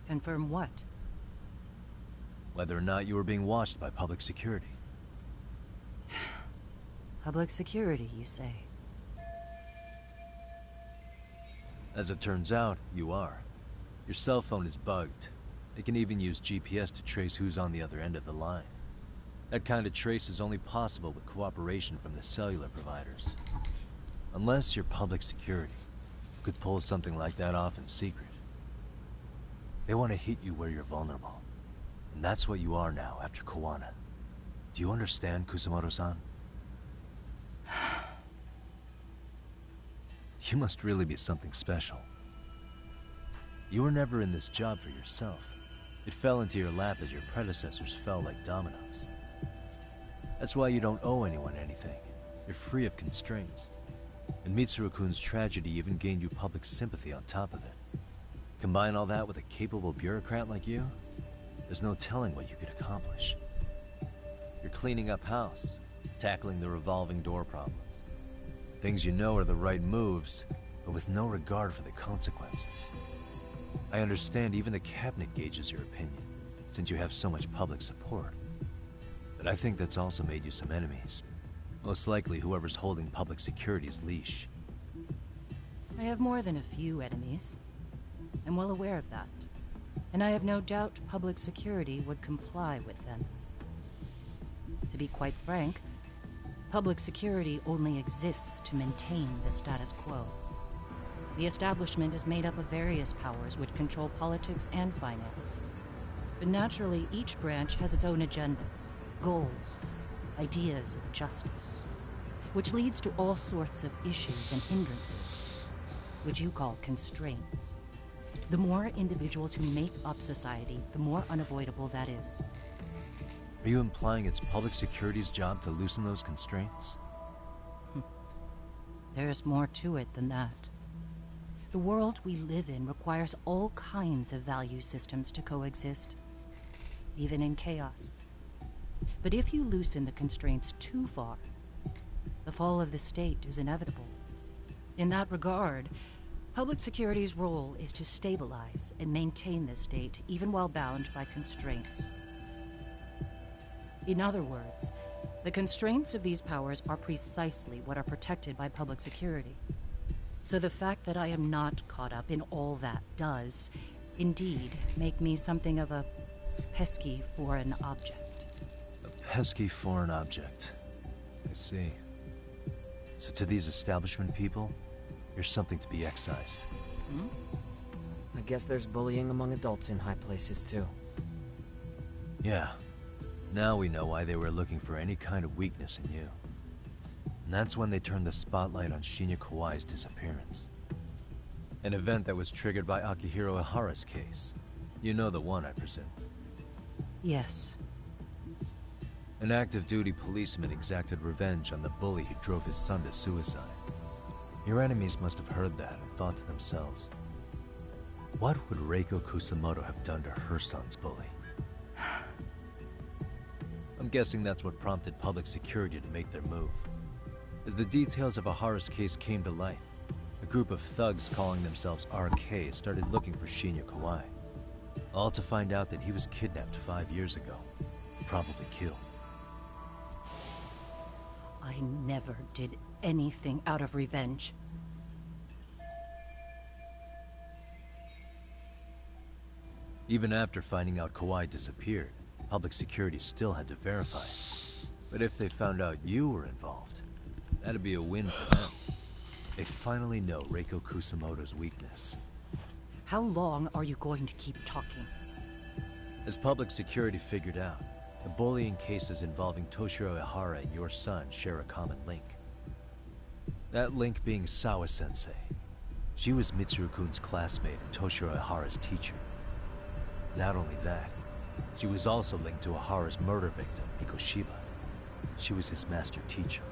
Confirm what? Whether or not you were being watched by public security. Public security, you say? As it turns out, you are. Your cell phone is bugged. It can even use GPS to trace who's on the other end of the line. That kind of trace is only possible with cooperation from the cellular providers. Unless you're public security, you could pull something like that off in secret. They want to hit you where you're vulnerable. And that's what you are now after Kawana. Do you understand, Kusamoto-san? You must really be something special. You were never in this job for yourself. It fell into your lap as your predecessors fell like dominoes. That's why you don't owe anyone anything. You're free of constraints. And Mitsuru-kun's tragedy even gained you public sympathy on top of it. Combine all that with a capable bureaucrat like you, there's no telling what you could accomplish. You're cleaning up house, tackling the revolving door problems. Things you know are the right moves, but with no regard for the consequences. I understand even the cabinet gauges your opinion, since you have so much public support. But I think that's also made you some enemies. Most likely whoever's holding public security's leash. I have more than a few enemies. I'm well aware of that. And I have no doubt public security would comply with them. To be quite frank, public security only exists to maintain the status quo. The establishment is made up of various powers which control politics and finance. But naturally, each branch has its own agendas, goals, ideas of justice, which leads to all sorts of issues and hindrances, which you call constraints. The more individuals who make up society, the more unavoidable that is. Are you implying it's public security's job to loosen those constraints? There's more to it than that. The world we live in requires all kinds of value systems to coexist, even in chaos. But if you loosen the constraints too far, the fall of the state is inevitable. In that regard, public security's role is to stabilize and maintain the state, even while bound by constraints. In other words, the constraints of these powers are precisely what are protected by public security. So the fact that I am not caught up in all that does, indeed, make me something of a pesky foreign object. A pesky foreign object. I see. So to these establishment people, you're something to be excised. I guess there's bullying among adults in high places, too. Yeah. Now we know why they were looking for any kind of weakness in you. And that's when they turned the spotlight on Shinya Kawai's disappearance. An event that was triggered by Akihiro Ihara's case. You know the one, I presume. Yes. An active duty policeman exacted revenge on the bully who drove his son to suicide. Your enemies must have heard that and thought to themselves, what would Reiko Kusamoto have done to her son's bully? I'm guessing that's what prompted public security to make their move. As the details of Ihara's case came to light, a group of thugs calling themselves RK started looking for Shinya Kawai. All to find out that he was kidnapped 5 years ago, probably killed. I never did anything out of revenge. Even after finding out Kawai disappeared, public security still had to verify it. But if they found out you were involved, that'd be a win for them. They finally know Reiko Kusamoto's weakness. How long are you going to keep talking? As public security figured out, the bullying cases involving Toshiro Ihara and your son share a common link. That link being Sawa-sensei. She was Mitsuru-kun's classmate and Toshiro Ihara's teacher. Not only that, she was also linked to Ihara's murder victim, Mikoshiba. She was his master teacher.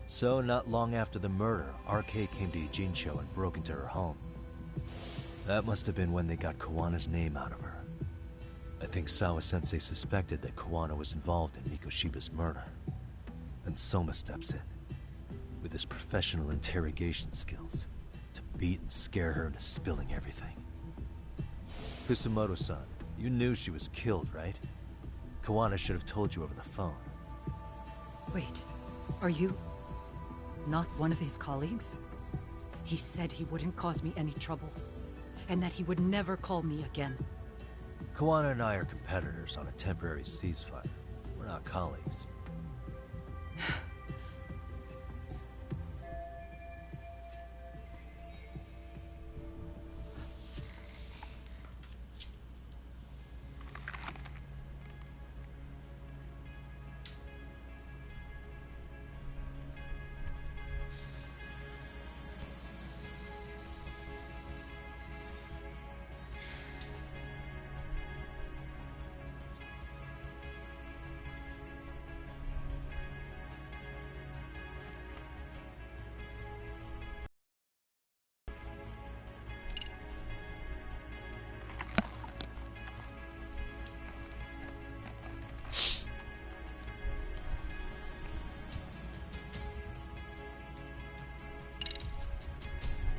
So, not long after the murder, RK came to Ijincho and broke into her home. That must have been when they got Kawana's name out of her. I think Sawa-sensei suspected that Kawana was involved in Mikoshiba's murder. Then Soma steps in. with his professional interrogation skills, to beat and scare her into spilling everything. Kusumoto-san, you knew she was killed, right? Kawana should have told you over the phone. Wait, are you not one of his colleagues? He said he wouldn't cause me any trouble, and that he would never call me again. Kawana and I are competitors on a temporary ceasefire. We're not colleagues.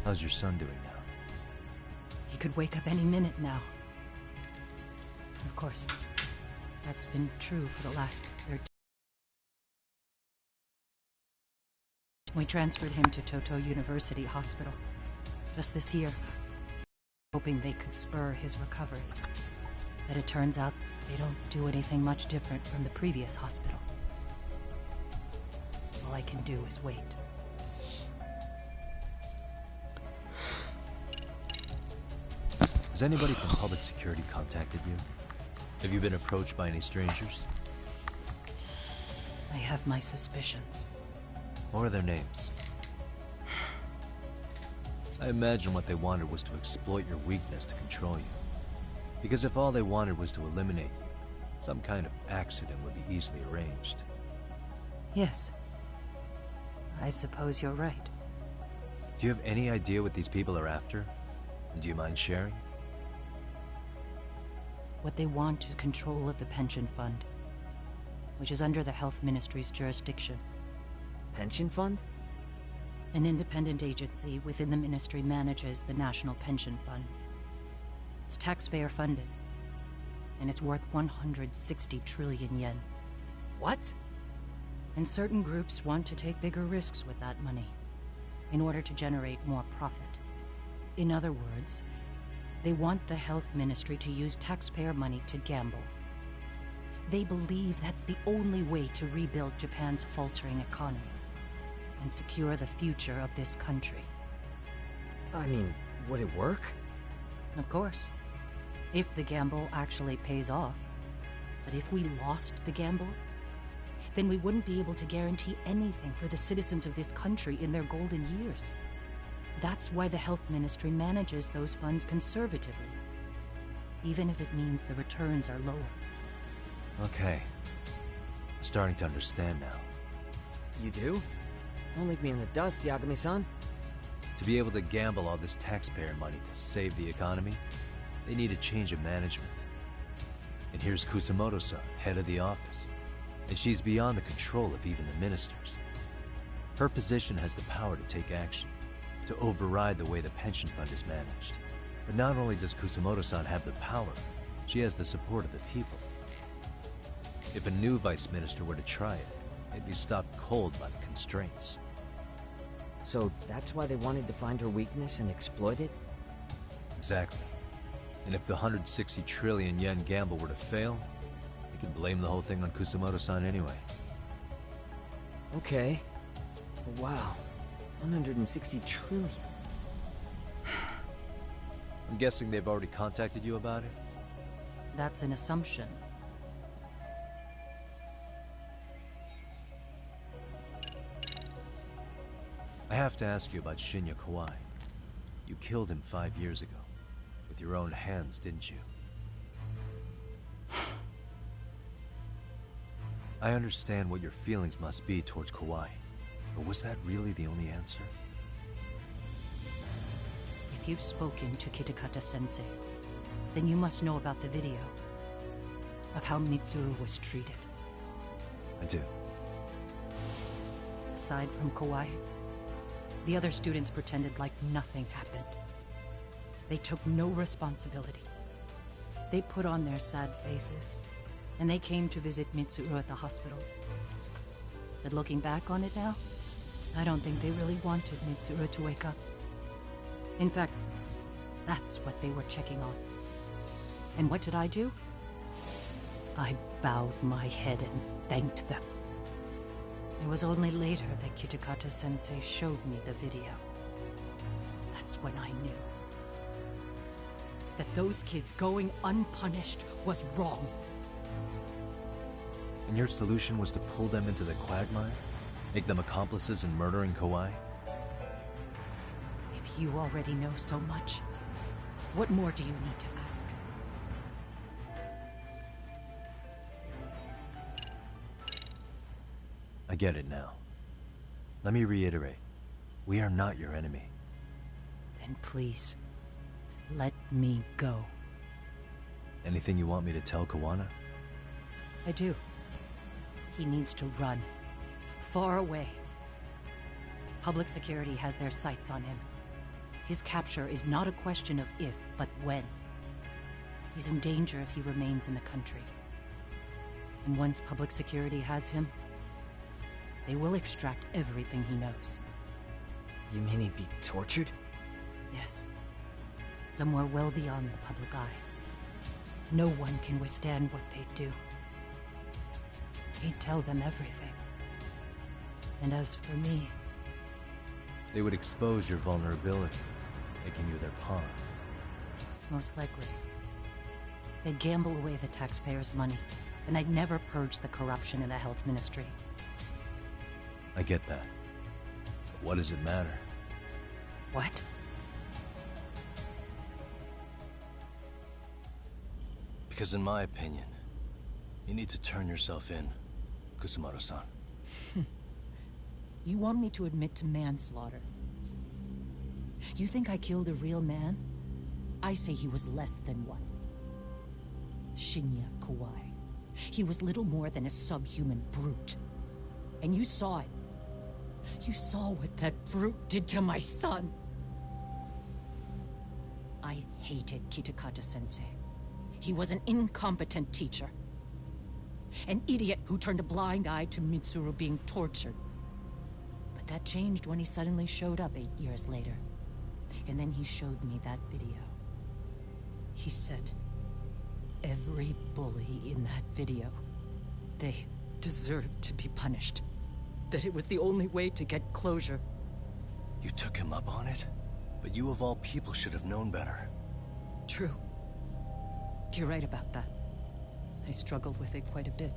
How's your son doing now? He could wake up any minute now. Of course, that's been true for the last 13. We transferred him to Toto University Hospital just this year, hoping they could spur his recovery. But it turns out they don't do anything much different from the previous hospital. All I can do is wait. Has anybody from public security contacted you? Have you been approached by any strangers? I have my suspicions. What are their names? I imagine what they wanted was to exploit your weakness to control you. Because if all they wanted was to eliminate you, some kind of accident would be easily arranged. Yes. I suppose you're right. Do you have any idea what these people are after? And do you mind sharing? What they want is control of the pension fund, which is under the Health Ministry's jurisdiction. Pension fund? An independent agency within the ministry manages the National Pension Fund. It's taxpayer funded, and it's worth 160 trillion yen. What? And certain groups want to take bigger risks with that money in order to generate more profit. In other words, they want the health ministry to use taxpayer money to gamble. They believe that's the only way to rebuild Japan's faltering economy and secure the future of this country. I mean, would it work? Of course, if the gamble actually pays off. But if we lost the gamble, then we wouldn't be able to guarantee anything for the citizens of this country in their golden years. That's why the health ministry manages those funds conservatively, even if it means the returns are lower. Okay. I'm starting to understand now. You do? Don't leave me in the dust, Yagami-san. To be able to gamble all this taxpayer money to save the economy, they need a change of management. And here's Kusumoto-san, head of the office. And she's beyond the control of even the ministers. Her position has the power to take action, to override the way the pension fund is managed. But not only does Kusumoto-san have the power, she has the support of the people. If a new vice minister were to try it, they'd be stopped cold by the constraints. So that's why they wanted to find her weakness and exploit it? Exactly. And if the 160 trillion yen gamble were to fail, they could blame the whole thing on Kusumoto-san anyway. Okay. Wow. 160 trillion. I'm guessing they've already contacted you about it? That's an assumption. I have to ask you about Shinya Kawai. You killed him 5 years ago. With your own hands, didn't you? I understand what your feelings must be towards Kawai, but was that really the only answer? If you've spoken to Kitakata-sensei, then you must know about the video of how Mitsuru was treated. I do. aside from Kawhi. The other students pretended like nothing happened. They took no responsibility. They put on their sad faces, and they came to visit Mitsuru at the hospital. But looking back on it now, I don't think they really wanted Mitsuru to wake up. In fact, that's what they were checking on. And what did I do? I bowed my head and thanked them. It was only later that Kitakata-sensei showed me the video. That's when I knew that those kids going unpunished was wrong. And your solution was to pull them into the quagmire? Make them accomplices in murdering Kawhi? If you already know so much, what more do you need to ask? I get it now. Let me reiterate. We are not your enemy. Then please, let me go. Anything you want me to tell Kawana? I do. He needs to run. Far away. Public security has their sights on him. His capture is not a question of if, but when. He's in danger if he remains in the country. And once public security has him, they will extract everything he knows. You mean he'd be tortured? Yes. Somewhere well beyond the public eye. No one can withstand what they do. He'd tell them everything. And as for me... They would expose your vulnerability, making you their pawn. Most likely. They'd gamble away the taxpayers' money, and I'd never purge the corruption in the health ministry. I get that. But what does it matter? What? Because in my opinion, you need to turn yourself in, Kusumoto-san. You want me to admit to manslaughter? You think I killed a real man? I say he was less than one. Shinya Kawai. He was little more than a subhuman brute. And you saw it. You saw what that brute did to my son. I hated Kitakata-sensei. He was an incompetent teacher. An idiot who turned a blind eye to Mitsuru being tortured. But that changed when he suddenly showed up 8 years later. And then he showed me that video. He said, every bully in that video, they deserved to be punished. That it was the only way to get closure. You took him up on it? But you of all people should have known better. True. You're right about that. I struggled with it quite a bit.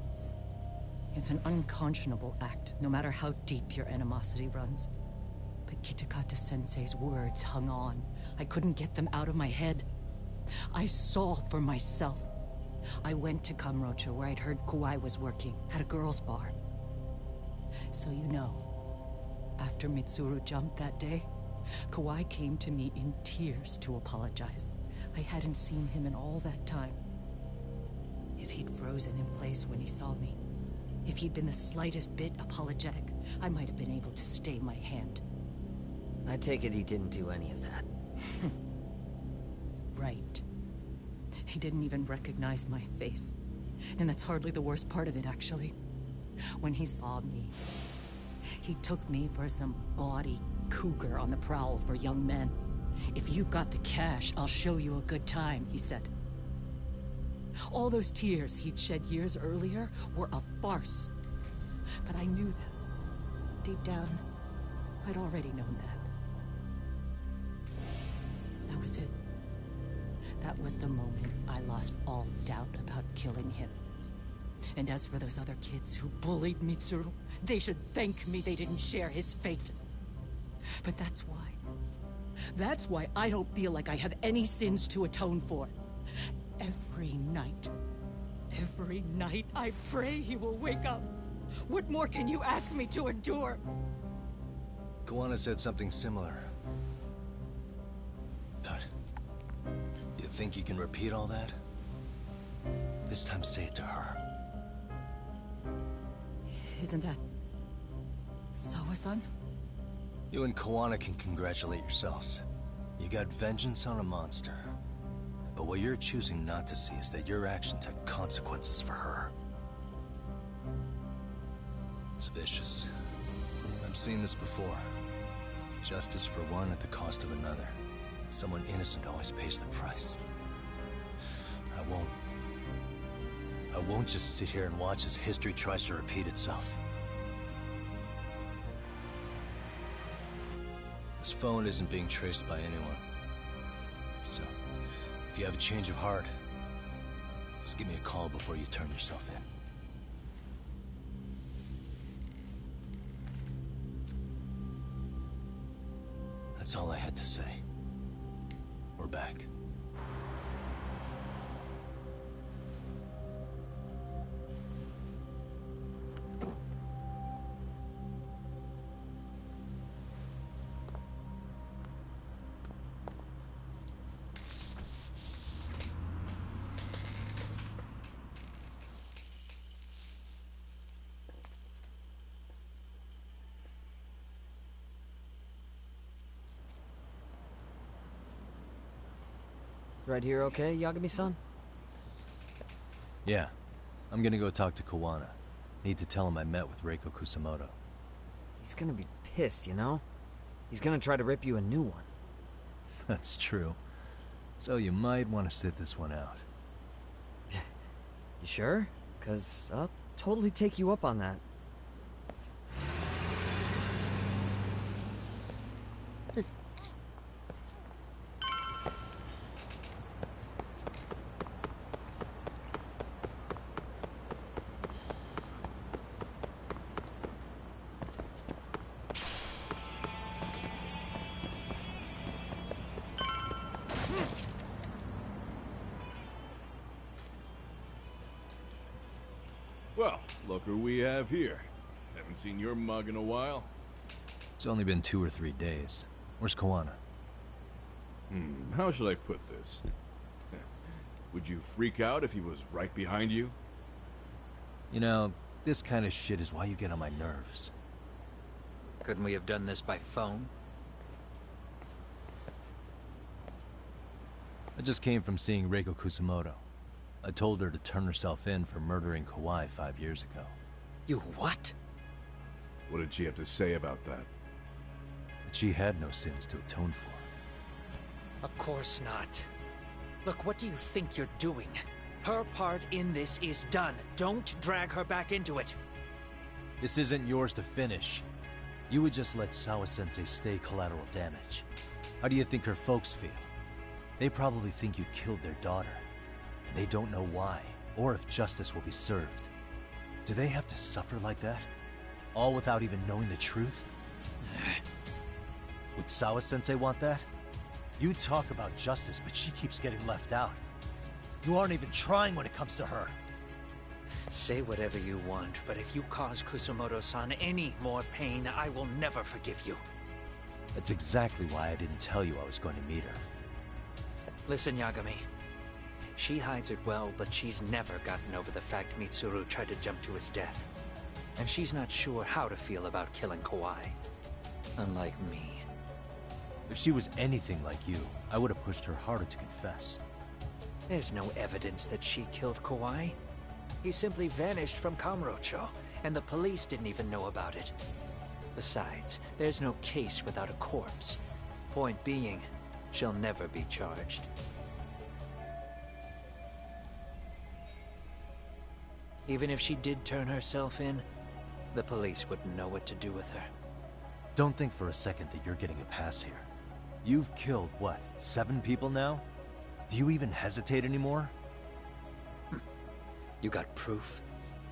It's an unconscionable act, no matter how deep your animosity runs. But Kitakata-sensei's words hung on. I couldn't get them out of my head. I saw for myself. I went to Kamurocho, where I'd heard Kawai was working, at a girls' bar. So you know, after Mitsuru jumped that day, Kawai came to me in tears to apologize. I hadn't seen him in all that time. If he'd frozen in place when he saw me, if he'd been the slightest bit apologetic, I might have been able to stay my hand. I take it he didn't do any of that. Right. He didn't even recognize my face. And that's hardly the worst part of it, actually. When he saw me, he took me for some bawdy cougar on the prowl for young men. If you've got the cash, I'll show you a good time, he said. All those tears he'd shed years earlier were a farce. But I knew that. Deep down, I'd already known that. That was it. That was the moment I lost all doubt about killing him. And as for those other kids who bullied Mitsuru, they should thank me they didn't share his fate. But that's why. That's why I don't feel like I have any sins to atone for. Every night I pray he will wake up. What more can you ask me to endure? Kawana said something similar. But you think you can repeat all that? This time say it to her. Isn't that so Sawa-san? You and Kawana can congratulate yourselves. You got vengeance on a monster. But what you're choosing not to see is that your actions had consequences for her. It's vicious. I've seen this before. Justice for one at the cost of another. Someone innocent always pays the price. I won't just sit here and watch as history tries to repeat itself. This phone isn't being traced by anyone. So, if you have a change of heart, just give me a call before you turn yourself in. That's all I had to say. We're back. Right here okay, Yagami-san? Yeah. I'm gonna go talk to Kawana. Need to tell him I met with Reiko Kusamoto. He's gonna be pissed, you know? He's gonna try to rip you a new one. That's true. So you might want to sit this one out. You sure? 'Cause I'll totally take you up on that. Well, look who we have here. Haven't seen your mug in a while. It's only been 2 or 3 days. Where's Kawana? How should I put this? Would you freak out if he was right behind you? You know, this kind of shit is why you get on my nerves. Couldn't we have done this by phone? I just came from seeing Reiko Kusamoto. I told her to turn herself in for murdering Kawai 5 years ago. You what? What did she have to say about that? That she had no sins to atone for. Of course not. Look, what do you think you're doing? Her part in this is done. Don't drag her back into it. This isn't yours to finish. You would just let Sawa-sensei stay collateral damage. How do you think her folks feel? They probably think you killed their daughter. And they don't know why, or if justice will be served. Do they have to suffer like that? All without even knowing the truth? Would Sawa-sensei want that? You talk about justice, but she keeps getting left out. You aren't even trying when it comes to her. Say whatever you want, but if you cause Kusamoto-san any more pain, I will never forgive you. That's exactly why I didn't tell you I was going to meet her. Listen, Yagami. She hides it well, but she's never gotten over the fact Mitsuru tried to jump to his death. And she's not sure how to feel about killing Kawai. Unlike me. If she was anything like you, I would have pushed her harder to confess. There's no evidence that she killed Kawai. He simply vanished from Kamurocho, and the police didn't even know about it. Besides, there's no case without a corpse. Point being, she'll never be charged. Even if she did turn herself in, the police wouldn't know what to do with her. Don't think for a second that you're getting a pass here. You've killed, what, 7 people now? Do you even hesitate anymore? You got proof?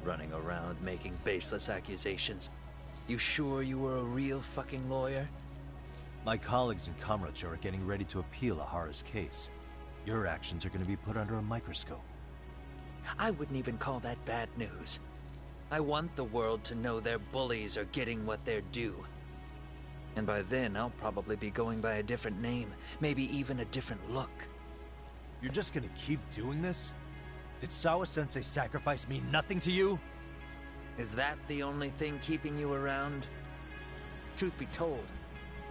Running around making baseless accusations. You sure you were a real fucking lawyer? My colleagues in Kamurocho are getting ready to appeal Ahara's case. Your actions are going to be put under a microscope. I wouldn't even call that bad news. I want the world to know their bullies are getting what they're due. And by then, I'll probably be going by a different name, maybe even a different look. You're just gonna keep doing this? Did Sawa-sensei sacrifice mean nothing to you? Is that the only thing keeping you around? Truth be told,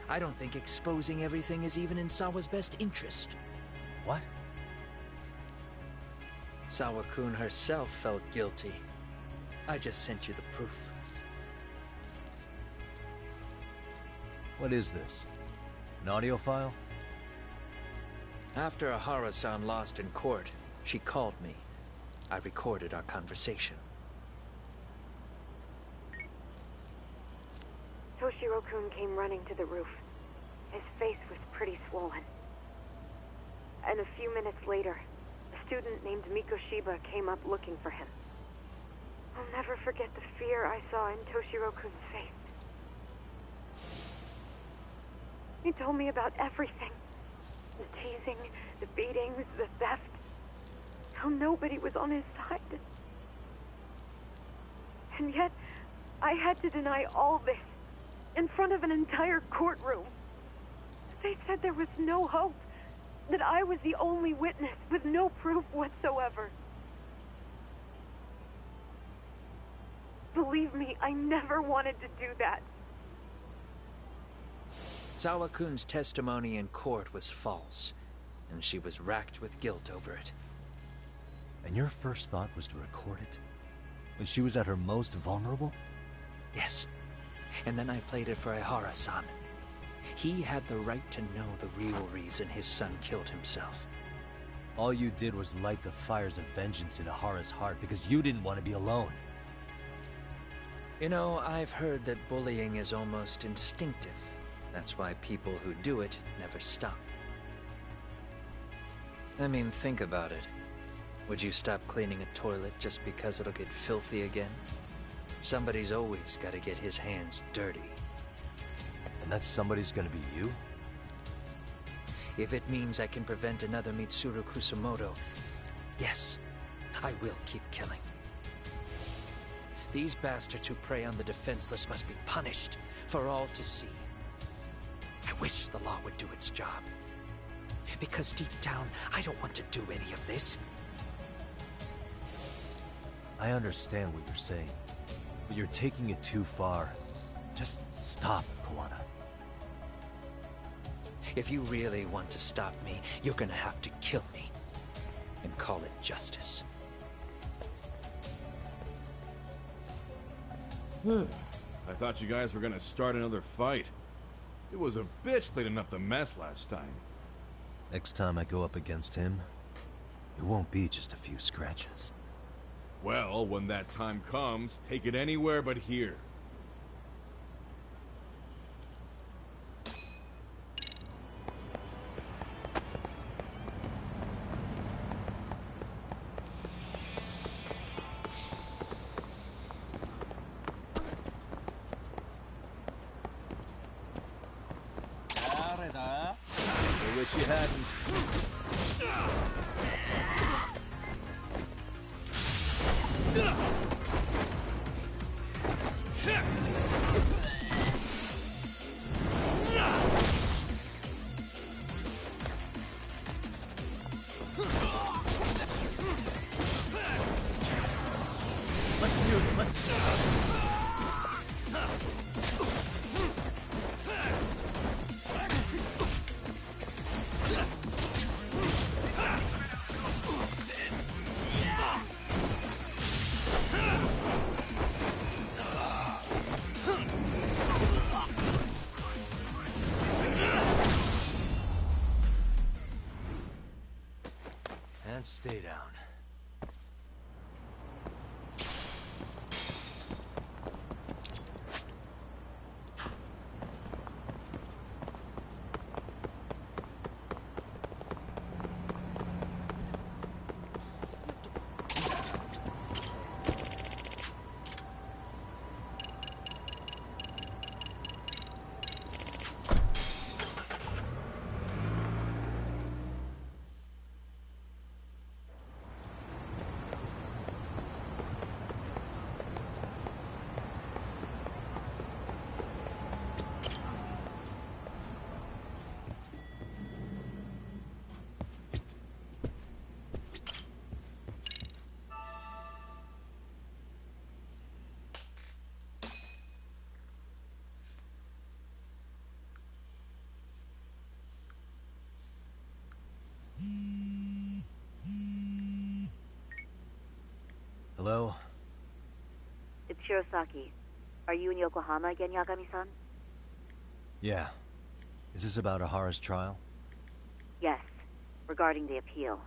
I don't think exposing everything is even in Sawa's best interest. What? Sawa-kun herself felt guilty. I just sent you the proof. What is this? An audio file? After Ahara-san lost in court, she called me. I recorded our conversation. Toshiro-kun came running to the roof. His face was pretty swollen. And a few minutes later, a student named Mikoshiba came up looking for him. I'll never forget the fear I saw in Toshiro-kun's face. He told me about everything. The teasing, the beatings, the theft. How nobody was on his side. And yet, I had to deny all this in front of an entire courtroom. They said there was no hope, that I was the only witness with no proof whatsoever. Believe me, I never wanted to do that. Sawa-kun's testimony in court was false, and she was racked with guilt over it. And your first thought was to record it? When she was at her most vulnerable? Yes. And then I played it for Ihara-san. He had the right to know the real reason his son killed himself. All you did was light the fires of vengeance in Ahara's heart because you didn't want to be alone. You know, I've heard that bullying is almost instinctive. That's why people who do it never stop. I mean, think about it. Would you stop cleaning a toilet just because it'll get filthy again? Somebody's always got to get his hands dirty. And that somebody's gonna be you? If it means I can prevent another Mitsuru Kusamoto, yes, I will keep killing. These bastards who prey on the defenseless must be punished for all to see. I wish the law would do its job. Because deep down, I don't want to do any of this. I understand what you're saying, but you're taking it too far. Just stop, Kawana. If you really want to stop me, you're gonna have to kill me. And call it justice. I thought you guys were gonna start another fight. It was a bitch cleaning up the mess last time. Next time I go up against him, it won't be just a few scratches. Well, when that time comes, take it anywhere but here. I wish you hadn't. Let's do it. Let's. And stay down. Hello? It's Shirosaki. Are you in Yokohama again, Yagami-san? Yeah. Is this about Ahara's trial? Yes, regarding the appeal.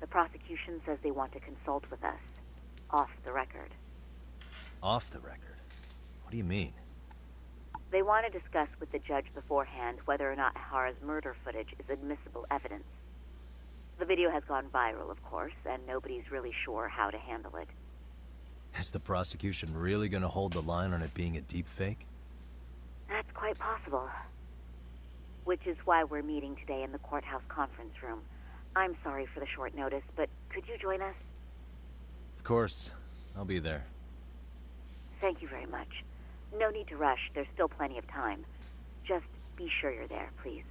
The prosecution says they want to consult with us. Off the record. Off the record? What do you mean? They want to discuss with the judge beforehand whether or not Ahara's murder footage is admissible evidence. The video has gone viral, of course, and nobody's really sure how to handle it. Is the prosecution really gonna hold the line on it being a deep fake? That's quite possible. Which is why we're meeting today in the courthouse conference room. I'm sorry for the short notice, but could you join us? Of course. I'll be there. Thank you very much. No need to rush. There's still plenty of time. Just be sure you're there, please.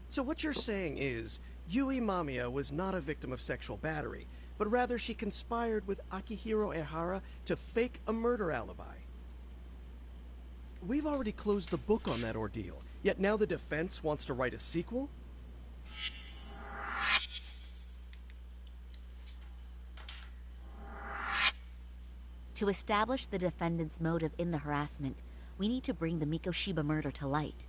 So what you're saying is, Yui Mamiya was not a victim of sexual battery, but rather she conspired with Akihiro Ehara to fake a murder alibi. We've already closed the book on that ordeal, yet now the defense wants to write a sequel? To establish the defendant's motive in the harassment, we need to bring the Mikoshiba murder to light.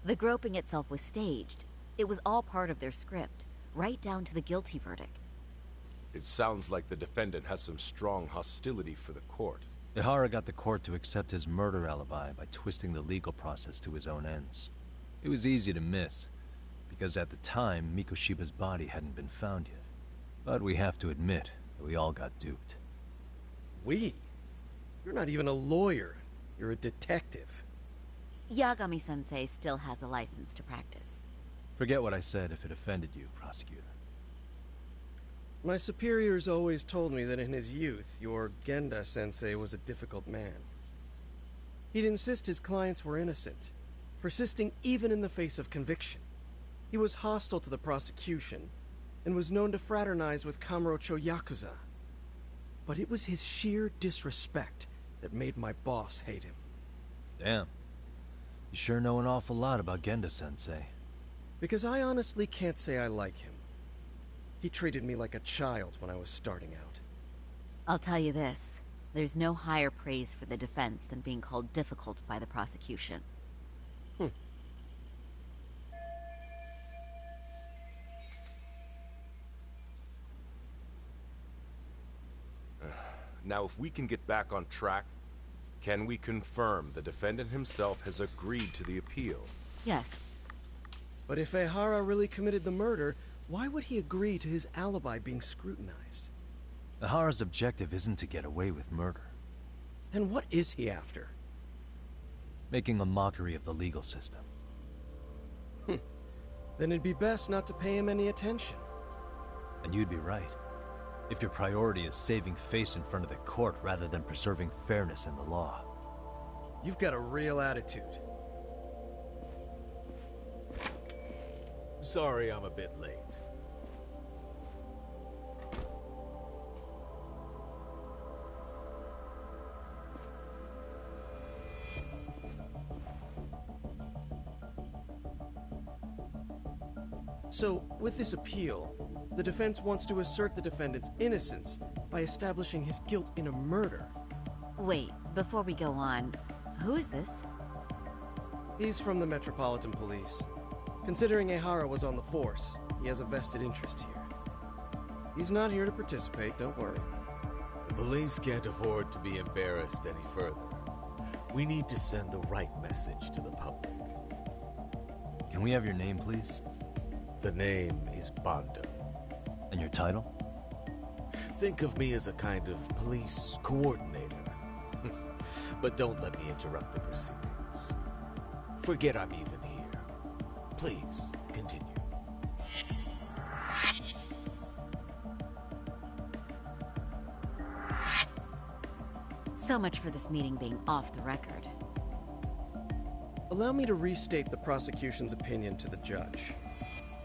The groping itself was staged. It was all part of their script, right down to the guilty verdict. It sounds like the defendant has some strong hostility for the court. Ehara got the court to accept his murder alibi by twisting the legal process to his own ends. It was easy to miss, because at the time, Mikoshiba's body hadn't been found yet. But we have to admit that we all got duped. We? You're not even a lawyer. You're a detective. Yagami-sensei still has a license to practice. Forget what I said if it offended you, prosecutor. My superiors always told me that in his youth, your Genda-sensei was a difficult man. He'd insist his clients were innocent, persisting even in the face of conviction. He was hostile to the prosecution, and was known to fraternize with Kamurocho Yakuza. But it was his sheer disrespect that made my boss hate him. Damn. You sure know an awful lot about Genda-sensei. Because I honestly can't say I like him. He treated me like a child when I was starting out. I'll tell you this. There's no higher praise for the defense than being called difficult by the prosecution. Now, if we can get back on track, can we confirm the defendant himself has agreed to the appeal? Yes. But if Ehara really committed the murder, why would he agree to his alibi being scrutinized? Ehara's objective isn't to get away with murder. Then what is he after? Making a mockery of the legal system. Then it'd be best not to pay him any attention. And you'd be right. If your priority is saving face in front of the court rather than preserving fairness in the law. You've got a real attitude. Sorry I'm a bit late. So, with this appeal, the defense wants to assert the defendant's innocence by establishing his guilt in a murder. Wait, before we go on, who is this? He's from the Metropolitan Police. Considering Ehara was on the force, he has a vested interest here. He's not here to participate, don't worry. The police can't afford to be embarrassed any further. We need to send the right message to the public. Can we have your name, please? The name is Bando. And your your title? Think of me as a kind of police coordinator. But don't let me interrupt the proceedings. Forget I'm even here. Please, continue. So much for this meeting being off the record. Allow me to restate the prosecution's opinion to the judge.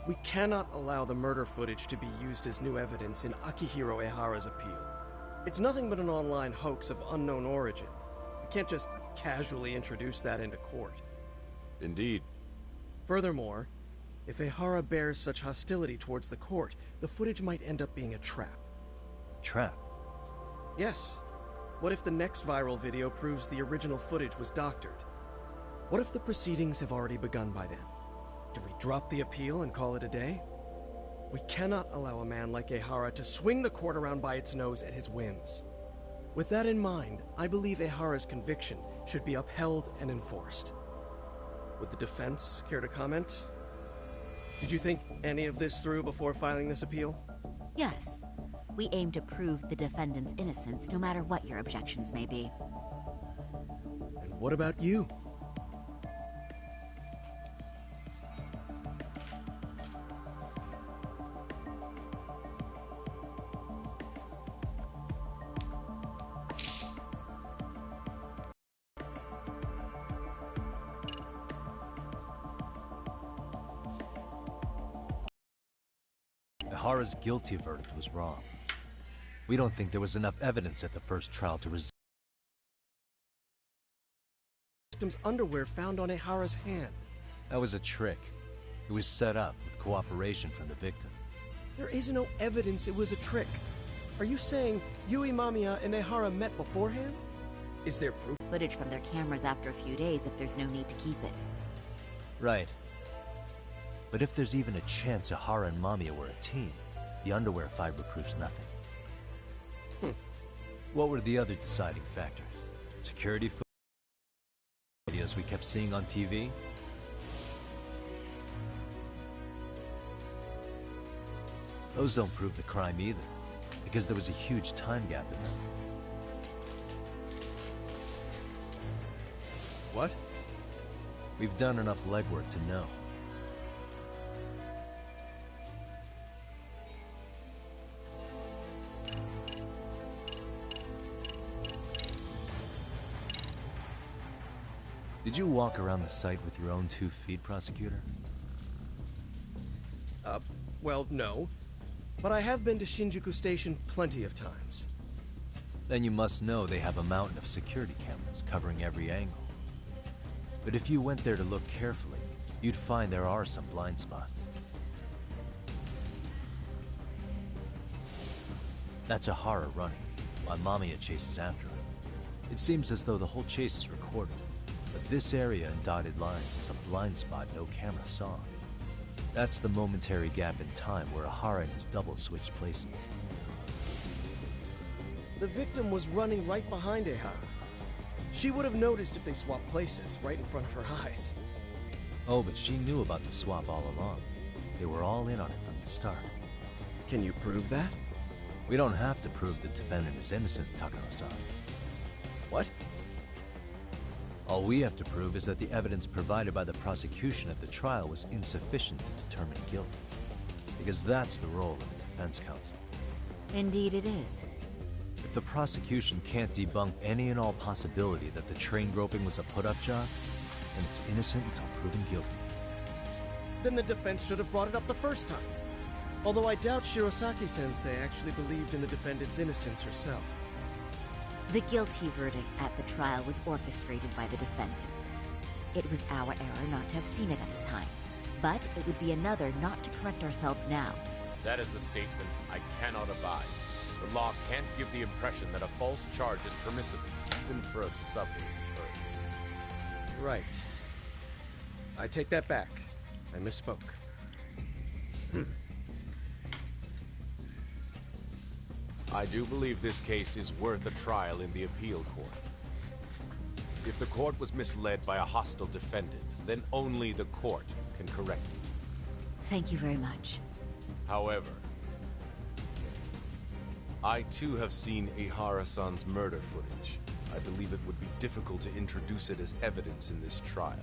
We cannot allow the murder footage to be used as new evidence in Akihiro Ehara's appeal. It's nothing but an online hoax of unknown origin. We can't just casually introduce that into court. Indeed. Furthermore, if Ehara bears such hostility towards the court, the footage might end up being a trap. Trap? Yes. What if the next viral video proves the original footage was doctored? What if the proceedings have already begun by then? Do we drop the appeal and call it a day? We cannot allow a man like Ehara to swing the court around by its nose at his whims. With that in mind, I believe Ehara's conviction should be upheld and enforced. Would the defense care to comment? Did you think any of this through before filing this appeal? Yes. We aim to prove the defendant's innocence, no matter what your objections may be. And what about you? Ehara's guilty verdict was wrong. We don't think there was enough evidence at the first trial to resist. Victim's underwear found on Ehara's hand. That was a trick. It was set up with cooperation from the victim. There is no evidence it was a trick. Are you saying Yui Mamiya and Ehara met beforehand? Is there proof? Footage from their cameras after a few days if there's no need to keep it. Right. But if there's even a chance Ehara and Mamiya were a team, the underwear fiber proves nothing. What were the other deciding factors? Security videos we kept seeing on TV? Those don't prove the crime either, because there was a huge time gap in them. What? We've done enough legwork to know. Did you walk around the site with your own 2 feet, Prosecutor? Well, no. But I have been to Shinjuku Station plenty of times. Then you must know they have a mountain of security cameras covering every angle. But if you went there to look carefully, you'd find there are some blind spots. That's Ehara running, while Mamiya chases after him. It seems as though the whole chase is recorded. But this area in dotted lines is a blind spot no camera saw. That's the momentary gap in time where Ehara and his double switched places. The victim was running right behind Ehara. She would have noticed if they swapped places right in front of her eyes. Oh, but she knew about the swap all along. They were all in on it from the start. Can you prove that? We don't have to prove the defendant is innocent, Takano-san. What? All we have to prove is that the evidence provided by the prosecution at the trial was insufficient to determine guilt. Because that's the role of the defense counsel. Indeed it is. If the prosecution can't debunk any and all possibility that the train groping was a put-up job, then it's innocent until proven guilty. Then the defense should have brought it up the first time. Although I doubt Shirosaki-sensei actually believed in the defendant's innocence herself. The guilty verdict at the trial was orchestrated by the defendant. It was our error not to have seen it at the time, but it would be another not to correct ourselves now. That is a statement I cannot abide. The law can't give the impression that a false charge is permissible, even for a subway bird. Right. I take that back. I misspoke. I do believe this case is worth a trial in the appeal court. If the court was misled by a hostile defendant, then only the court can correct it. Thank you very much. However, I too have seen Ihara-san's murder footage. I believe it would be difficult to introduce it as evidence in this trial.